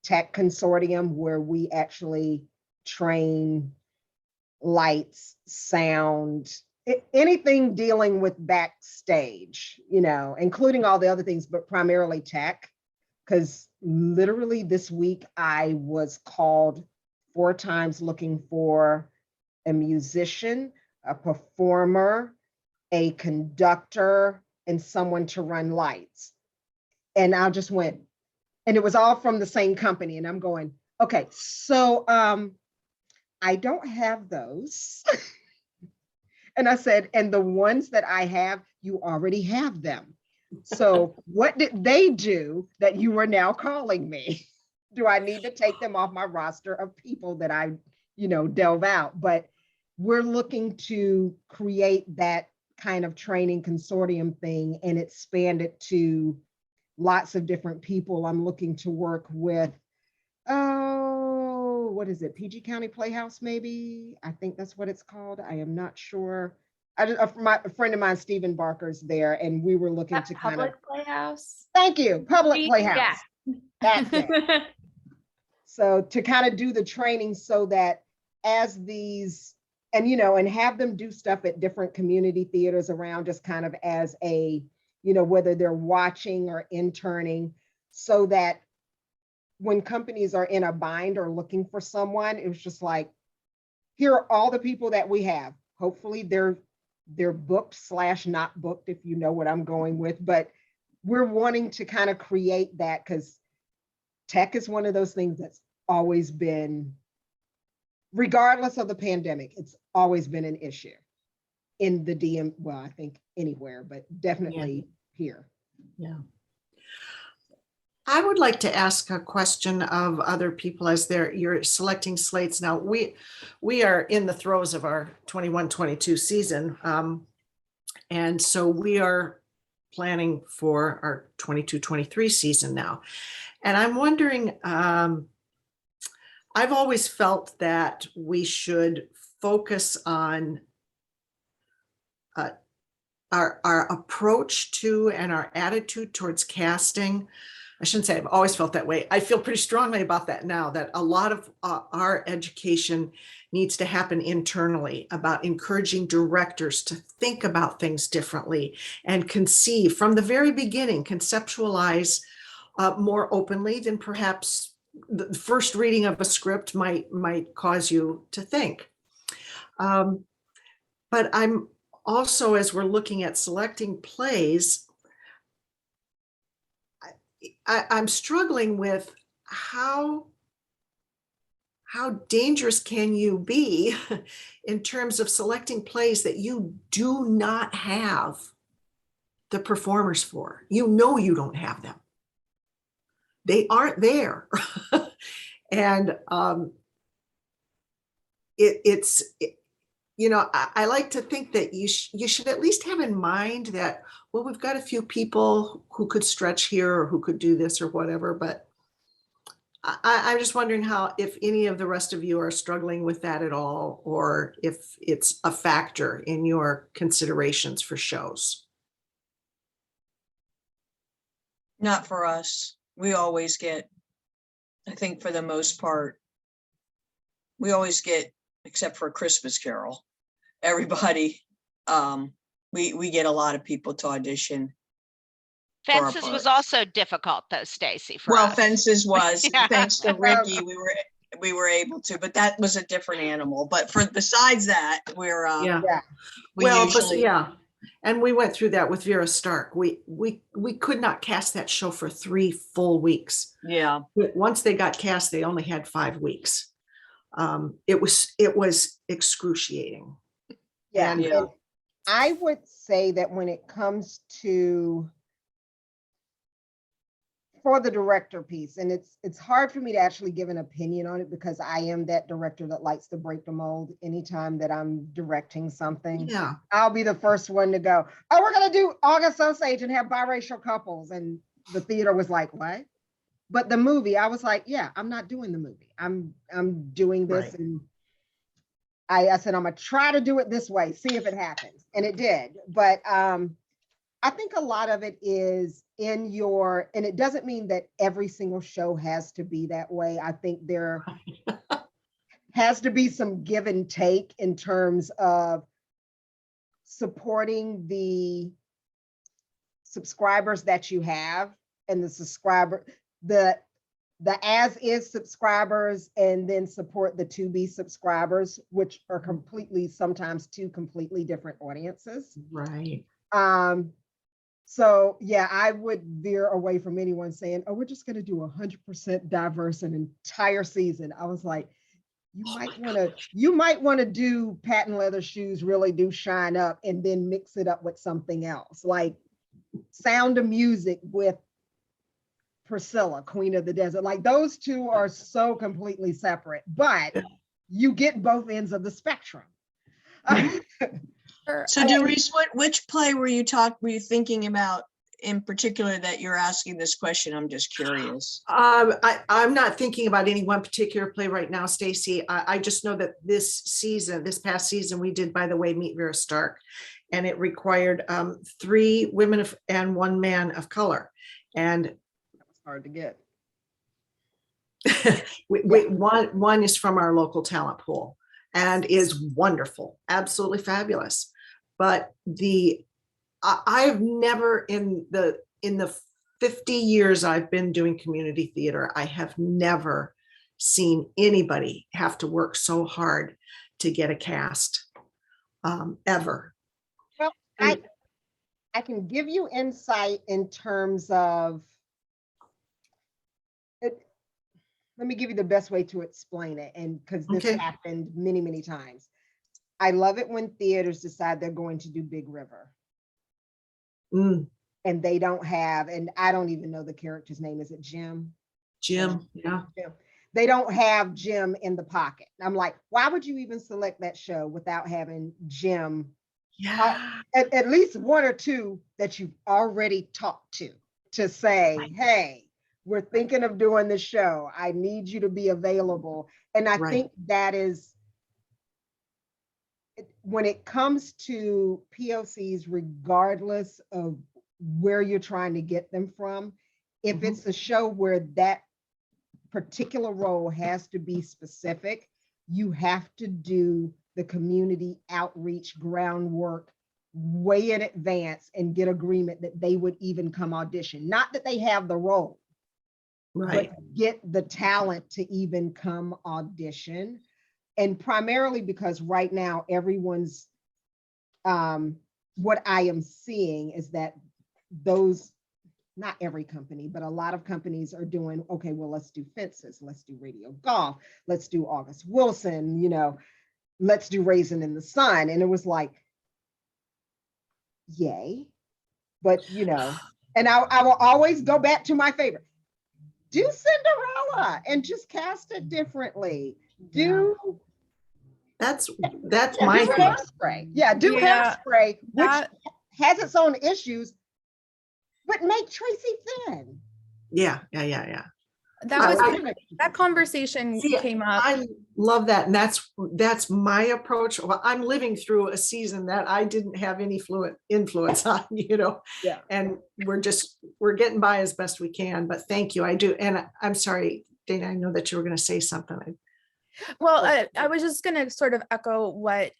tech consortium where we actually train lights, sound, anything dealing with backstage, including all the other things, but primarily tech. Because literally this week I was called 4 times looking for a musician, a performer, a conductor, and someone to run lights. And I just went, and it was all from the same company. And I'm going, okay, so I don't have those. And I said, and the ones that I have, you already have them. So what did they do that you are now calling me? Do I need to take them off my roster of people that I, delve out? But we're looking to create that kind of training consortium thing and expand it to lots of different people. I'm looking to work with, what is it? PG County Playhouse, maybe? I think that's what it's called. I am not sure. A friend of mine, Stephen Barker's there, and we were looking That to kind of, public playhouse. thank you, Public Yeah. Playhouse. That's it. So to kind of do the training so that as these, and and have them do stuff at different community theaters around, just kind of as a, whether they're watching or interning, so that when companies are in a bind or looking for someone, it was just like, here are all the people that we have. Hopefully they're booked / not booked, if you know what I'm going with, but we're wanting to kind of create that, because tech is one of those things that's always been, regardless of the pandemic, it's always been an issue in the DM, well, I think anywhere, but definitely here. Yeah. I would like to ask a question of other people as you're selecting slates. Now, we are in the throes of our 21-22 season. And so we are planning for our 22-23 season now. And I'm wondering, I've always felt that we should focus on our approach to and our attitude towards casting I shouldn't say I've always felt that way. I feel pretty strongly about that now, that a lot of our education needs to happen internally, about encouraging directors to think about things differently and conceive from the very beginning, conceptualize more openly than perhaps the first reading of a script might cause you to think. But I'm also, as we're looking at selecting plays, I'm struggling with how dangerous can you be in terms of selecting plays that you do not have the performers for. You know you don't have them. They aren't there. And I like to think that you should at least have in mind that, well, we've got a few people who could stretch here or who could do this or whatever, but I'm just wondering if any of the rest of you are struggling with that at all, or if it's a factor in your considerations for shows. Not for us. We always get, I think for the most part, we always get, except for Christmas Carol, everybody, we get a lot of people to audition. for our Fences was part. also difficult though, Stacy, for Well, us. Fences was, Yeah. thanks to Ricky, we were able to, but that was a different animal. But besides that, we're, Yeah. we Well, usually, yeah. And we went through that with Vera Stark. We could not cast that show for 3 full weeks. yeah. Once they got cast, they only had 5 weeks. It was excruciating. Yeah. And- Yeah. And I would say that when it comes to for the director piece, and it's hard for me to actually give an opinion on it because I am that director that likes to break the mold anytime that I'm directing something. Yeah. I'll be the first one to go, oh, we're gonna do August Osage and have biracial couples. And the theater was like, what? But the movie, I was like, yeah, I'm not doing the movie. I'm doing this. Right. And I said, I'm gonna try to do it this way, see if it happens. And it did. But I think a lot of it is in your, and it doesn't mean that every single show has to be that way. I think there has to be some give and take in terms of supporting the subscribers that you have and the as is subscribers, and then support the to be subscribers, which are sometimes two completely different audiences. Right. So yeah, I would veer away from anyone saying, oh, we're just going to do 100% diverse an entire season. I was like, you might want to do Patent Leather Shoes Really Do Shine Up and then mix it up with something else, like Sound of Music with Priscilla, Queen of the Desert. Like those two are so completely separate, but you get both ends of the spectrum. So Doris, which play were you thinking about in particular that you're asking this question? I'm just curious. I'm not thinking about any one particular play right now, Stacy. I just know that this past season, we did, by the way, Meet Vera Stark, and it required 3 women and 1 man of color. And That was hard to get. one is from our local talent pool and is wonderful, absolutely fabulous. But I've never in the 50 years I've been doing community theater, I have never seen anybody have to work so hard to get a cast, ever. Well, I can give you insight in terms of it. Let me give you the best way to explain it, and because this Okay. happened many, many times. I love it when theaters decide they're going to do Big River Mm, and they don't have, and I don't even know the character's name. Is it Jim? Jim, yeah. Jim. They don't have Jim in the pocket. I'm like, why would you even select that show without having Jim? Yeah. At least 1 or 2 that you've already talked to say, Right. hey, we're thinking of doing the show. I need you to be available. And I Right. think that is, when it comes to POCs, regardless of where you're trying to get them from, if Mhm. it's a show where that particular role has to be specific, you have to do the community outreach groundwork way in advance and get agreement that they would even come audition. Not that they have the role, Right. but get the talent to even come audition. And primarily because right now everyone's, what I am seeing is that those, not every company, but a lot of companies are doing, okay, well, let's do Fences, let's do Radio Golf, let's do August Wilson, let's do Raisin in the Sun. And it was like, yay. But, and I will always go back to my favorite. Do Cinderella and just cast it differently. Do That's yeah, my do thing. Hairspray. Yeah, do Yeah, Hairspray, which that- has its own issues, but make Tracy thin. Yeah. that conversation See, came up. I love that. And that's my approach. Well, I'm living through a season that I didn't have any influence on, Yeah. and we're getting by as best we can, but thank you. I do. And I'm sorry, Dana, I know that you were going to say something. Well, I was just going to sort of echo what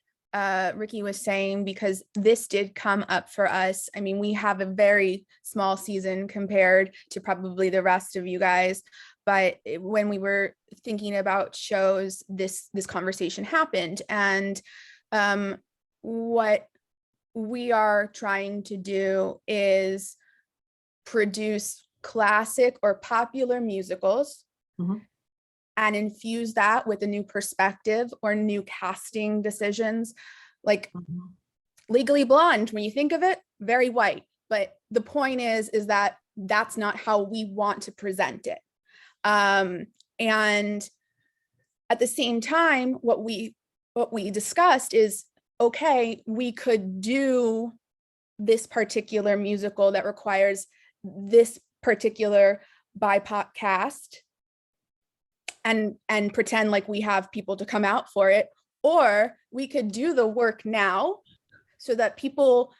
Ricky was saying, because this did come up for us. I mean, we have a very small season compared to probably the rest of you guys. But when we were thinking about shows, this conversation happened. And what we are trying to do is produce classic or popular musicals, Mhm. and infuse that with a new perspective or new casting decisions. Like Legally Blonde, when you think of it, very white. But the point is that that's not how we want to present it. And at the same time, what we discussed is, okay, we could do this particular musical that requires this particular BIPOC cast and pretend like we have people to come out for it, or we could do the work now so that people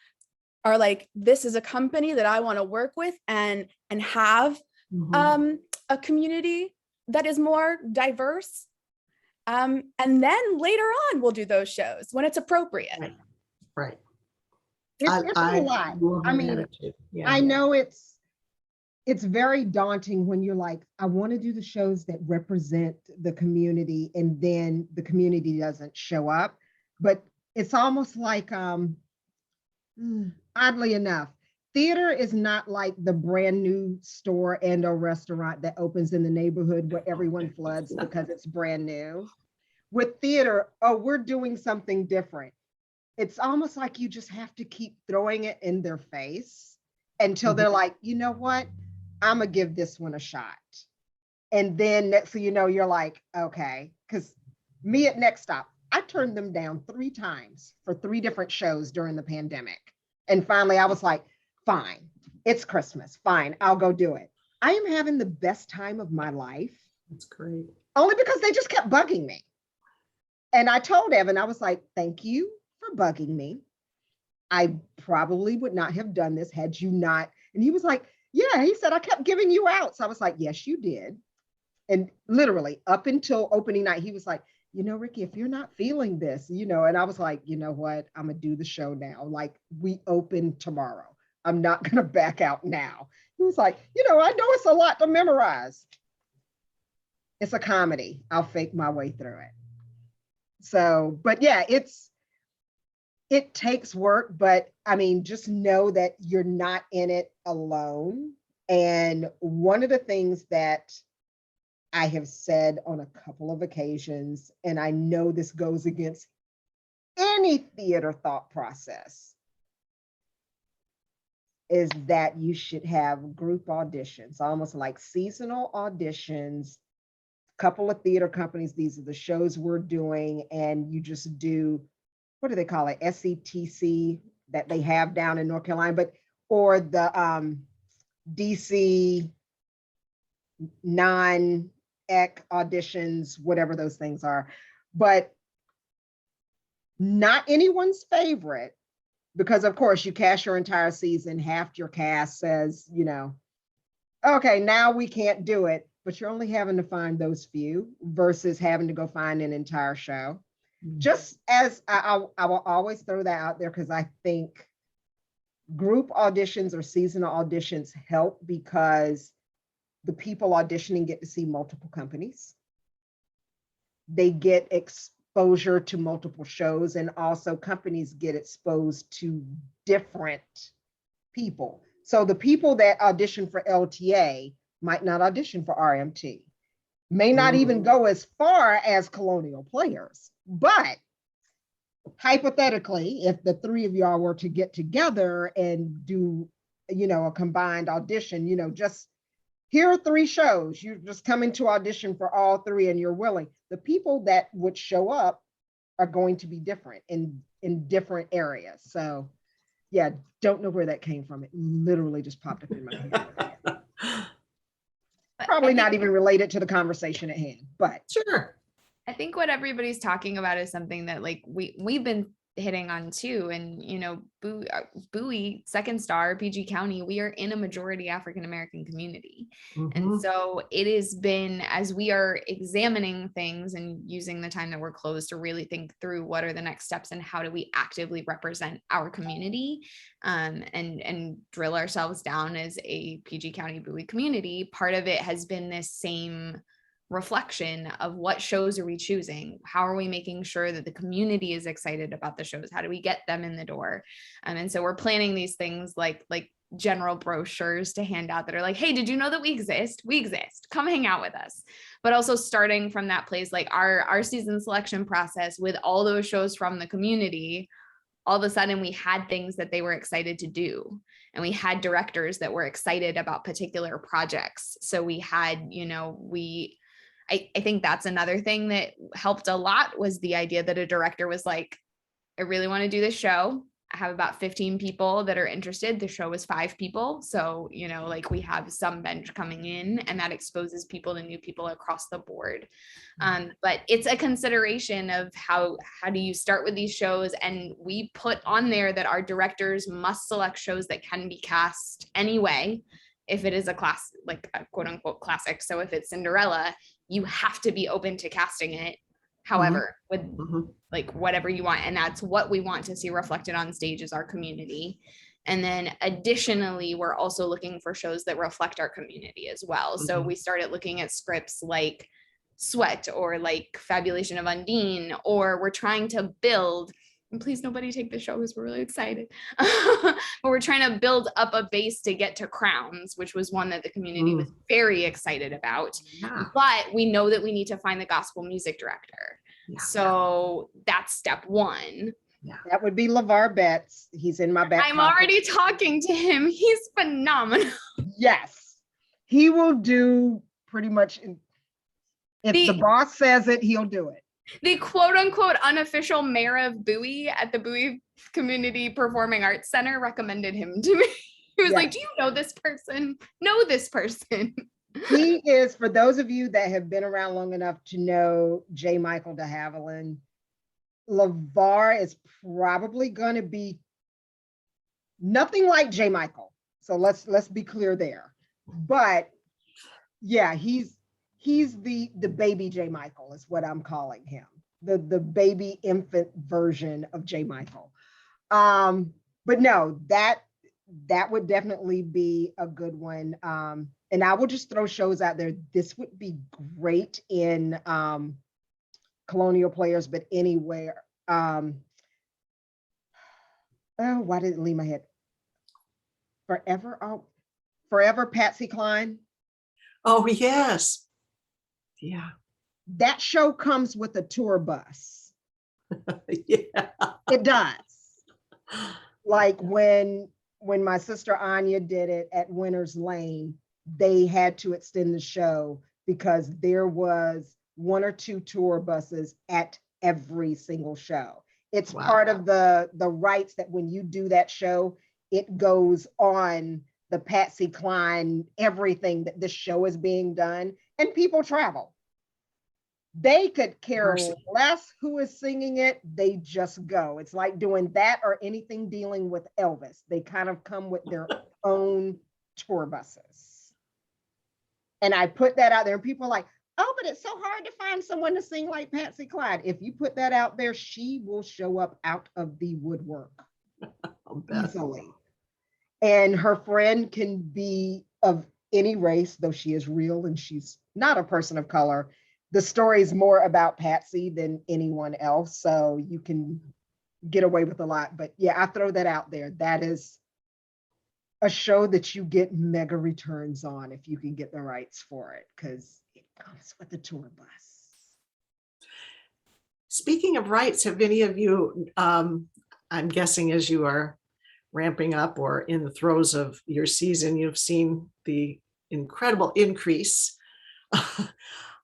are like, this is a company that I want to work with and have a community that is more diverse. And then later on, we'll do those shows when it's appropriate. Right. It's a lot. love I that mean, attitude. Yeah. I know it's very daunting when you're like, I want to do the shows that represent the community, and then the community doesn't show up. But it's almost like, oddly enough, theater is not like the brand new store and a restaurant that opens in the neighborhood where everyone floods because it's brand new. With theater, oh, we're doing something different. It's almost like you just have to keep throwing it in their face until they're like, you know what? I'm gonna give this one a shot. And then next thing you know, you're like, okay, because me at Next Stop, I turned them down 3 times for 3 different shows during the pandemic. And finally I was like, fine, it's Christmas, fine, I'll go do it. I am having the best time of my life. That's great. Only because they just kept bugging me. And I told Evan, I was like, thank you for bugging me. I probably would not have done this had you not. And he was like, yeah, he said, I kept giving you out. So I was like, yes, you did. And literally up until opening night, he was like, Ricky, if you're not feeling this, and I was like, you know what? I'm going to do the show now. Like, we open tomorrow. I'm not going to back out now. He was like, I know it's a lot to memorize. It's a comedy. I'll fake my way through it. So, but yeah, it takes work, but I mean, just know that you're not in it alone. And one of the things that I have said on a couple of occasions, and I know this goes against any theater thought process, is that you should have group auditions, almost like seasonal auditions. Couple of theater companies, these are the shows we're doing, and you just do, what do they call it, SETC that they have down in North Carolina, or the DC non-EC auditions, whatever those things are, but not anyone's favorite, because of course you cast your entire season, half your cast says, okay, now we can't do it, but you're only having to find those few versus having to go find an entire show. Just as I will always throw that out there because I think group auditions or seasonal auditions help because the people auditioning get to see multiple companies. They get exposure to multiple shows, and also companies get exposed to different people. So the people that audition for LTA might not audition for RMT, may not even go as far as Colonial Players. But hypothetically, if the three of y'all were to get together and do, a combined audition, just here are 3 shows, you're just coming to audition for all 3 and you're willing. The people that would show up are going to be different in different areas. So yeah, don't know where that came from. It literally just popped up in my head. Probably not even related to the conversation at hand, but Sure. I think what everybody's talking about is something that like we've been hitting on too. And Bowie, Second Star, PG County, we are in a majority African-American community. And so it has been, as we are examining things and using the time that we're closed to really think through what are the next steps and how do we actively represent our community, and drill ourselves down as a PG County Bowie community. Part of it has been this same reflection of what shows are we choosing? How are we making sure that the community is excited about the shows? How do we get them in the door? And so we're planning these things like general brochures to hand out that are like, hey, did you know that we exist? We exist. Come hang out with us. But also starting from that place, like our season selection process with all those shows from the community, all of a sudden we had things that they were excited to do. And we had directors that were excited about particular projects. So we had, I think that's another thing that helped a lot was the idea that a director was like, I really want to do this show. I have about 15 people that are interested. The show is 5 people. So, we have some bench coming in, and that exposes people to new people across the board. But it's a consideration of how do you start with these shows? And we put on there that our directors must select shows that can be cast anyway. If it is a class, like a quote unquote classic. So if it's Cinderella, you have to be open to casting it. However, with like whatever you want. And that's what we want to see reflected on stage is our community. And then additionally, we're also looking for shows that reflect our community as well. So we started looking at scripts like Sweat or like Fabulation of Undine, or we're trying to build, and please nobody take the show because we're really excited. But we're trying to build up a base to get to Crowns, which was one that the community was very excited about. Yeah. But we know that we need to find the gospel music director. Yeah. So that's step 1. that would be LeVar Betts. He's in my back I'm pocket. already talking to him. He's phenomenal. Yes, he will do pretty much. If the boss says it, he'll do it. The quote unquote unofficial mayor of Bowie at the Bowie Community Performing Arts Center recommended him to me. He was like, do you know this person? Know this person. He is, for those of you that have been around long enough to know J. Michael de Havilland, LeVar is probably going to be nothing like J. Michael. So let's be clear there. But yeah, he's the baby J. Michael is what I'm calling him. The baby infant version of J. Michael. But no, that would definitely be a good one. And I will just throw shows out there. This would be great in Colonial Players, but anywhere. Oh, why did it leave my head? Forever Patsy Cline. Oh, yes. Yeah. That show comes with a tour bus. Yeah. It does. Like when my sister Anya did it at Winter's Lane, they had to extend the show because there was 1 or 2 tour buses at every single show. It's part of the rights that when you do that show, it goes on the Patsy Cline, everything that this show is being done, and people travel. They could care less who is singing it, they just go. It's like doing that or anything dealing with Elvis. They kind of come with their own tour buses. And I put that out there and people are like, oh, but it's so hard to find someone to sing like Patsy Cline. If you put that out there, she will show up out of the woodwork I'll bet. easily. And her friend can be of any race, though she is real and she's not a person of color. The story is more about Patsy than anyone else. So you can get away with a lot. But yeah, I throw that out there. That is a show that you get mega returns on if you can get the rights for it, because it comes with the tour bus. Speaking of rights, have any of you, I'm guessing as you are ramping up or in the throes of your season, you've seen the incredible increase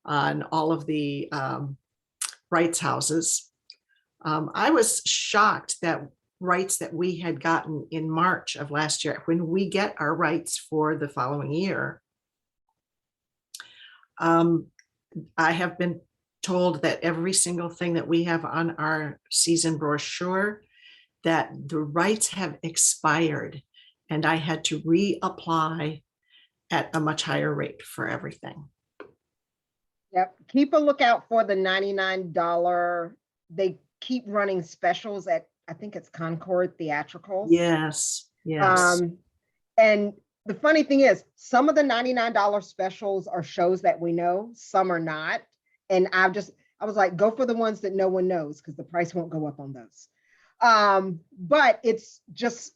on all of the rights houses. I was shocked that rights that we had gotten in March of last year, when we get our rights for the following year, I have been told that every single thing that we have on our season brochure, that the rights have expired, and I had to reapply at a much higher rate for everything. Yep. Keep a lookout for the $99. They keep running specials at, I think it's Concord Theatricals. Yes, yes. And the funny thing is, some of the $99 specials are shows that we know, some are not. And I was like, go for the ones that no one knows, because the price won't go up on those. But it's just,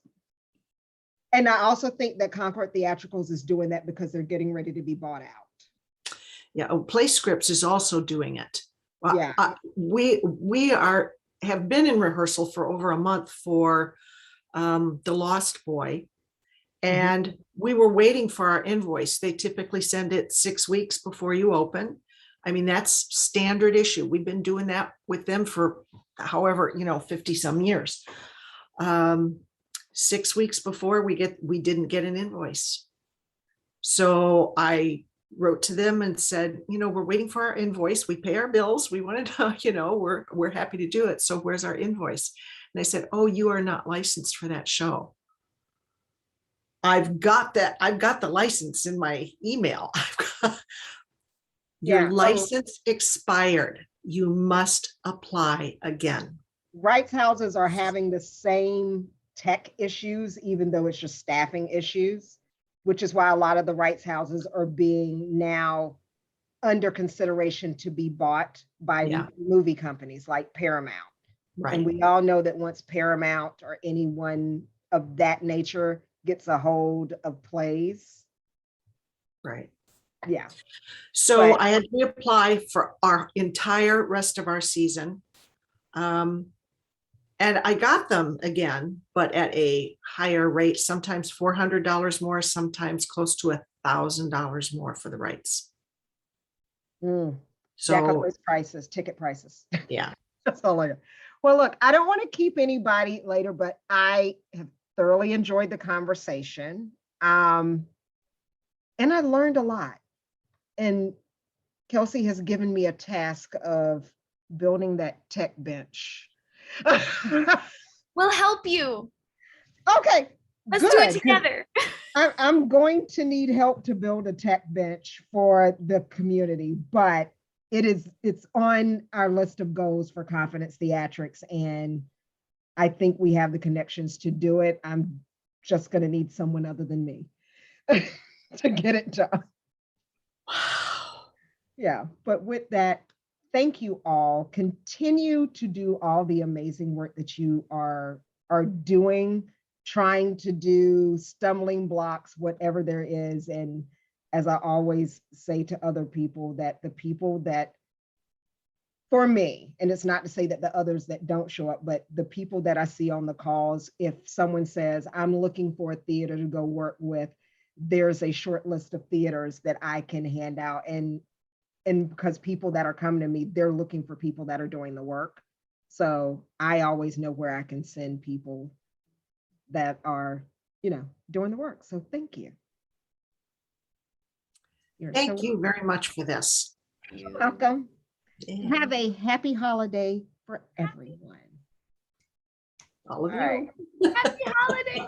and I also think that Concord Theatricals is doing that because they're getting ready to be bought out. Yeah, Play Scripts is also doing it. Yeah. We have been in rehearsal for over a month for The Lost Boy, and we were waiting for our invoice. They typically send it 6 weeks before you open. I mean, that's standard issue. We've been doing that with them for however, 50 some years. 6 weeks before we didn't get an invoice. So I wrote to them and said, we're waiting for our invoice. We pay our bills. We wanted to, we're happy to do it. So where's our invoice? And they said, oh, you are not licensed for that show. I've got the license in my email. Your license expired. You must apply again. Rights houses are having the same tech issues, even though it's just staffing issues, which is why a lot of the rights houses are being now under consideration to be bought by movie companies like Paramount. Right. And we all know that once Paramount or anyone of that nature gets a hold of plays. Right. Yeah. So But I had to apply for our entire rest of our season. And I got them again, but at a higher rate, sometimes $400 more, sometimes close to $1,000 more for the rights. jack up So, those prices, ticket prices. yeah. That's all I got. Well, look, I don't want to keep anybody later, but I have thoroughly enjoyed the conversation. And I learned a lot. And Kelsey has given me a task of building that tech bench. We'll help you. Okay. Let's do it together. I'm going to need help to build a tech bench for the community, but it's on our list of goals for Confidence Theatrics, and I think we have the connections to do it. I'm just going to need someone other than me to get it done. Yeah, but with that, thank you all. Continue to do all the amazing work that you are doing, trying to do, stumbling blocks, whatever there is. And as I always say to other people, that the people that, for me, and it's not to say that the others that don't show up, but the people that I see on the calls, if someone says, I'm looking for a theater to go work with, there's a short list of theaters that I can hand out. And because people that are coming to me, they're looking for people that are doing the work. So I always know where I can send people that are, doing the work. So thank you. Thank you very much for this. You're welcome. Yeah. Have a happy holiday for everyone. All of you. All right. Happy holidays.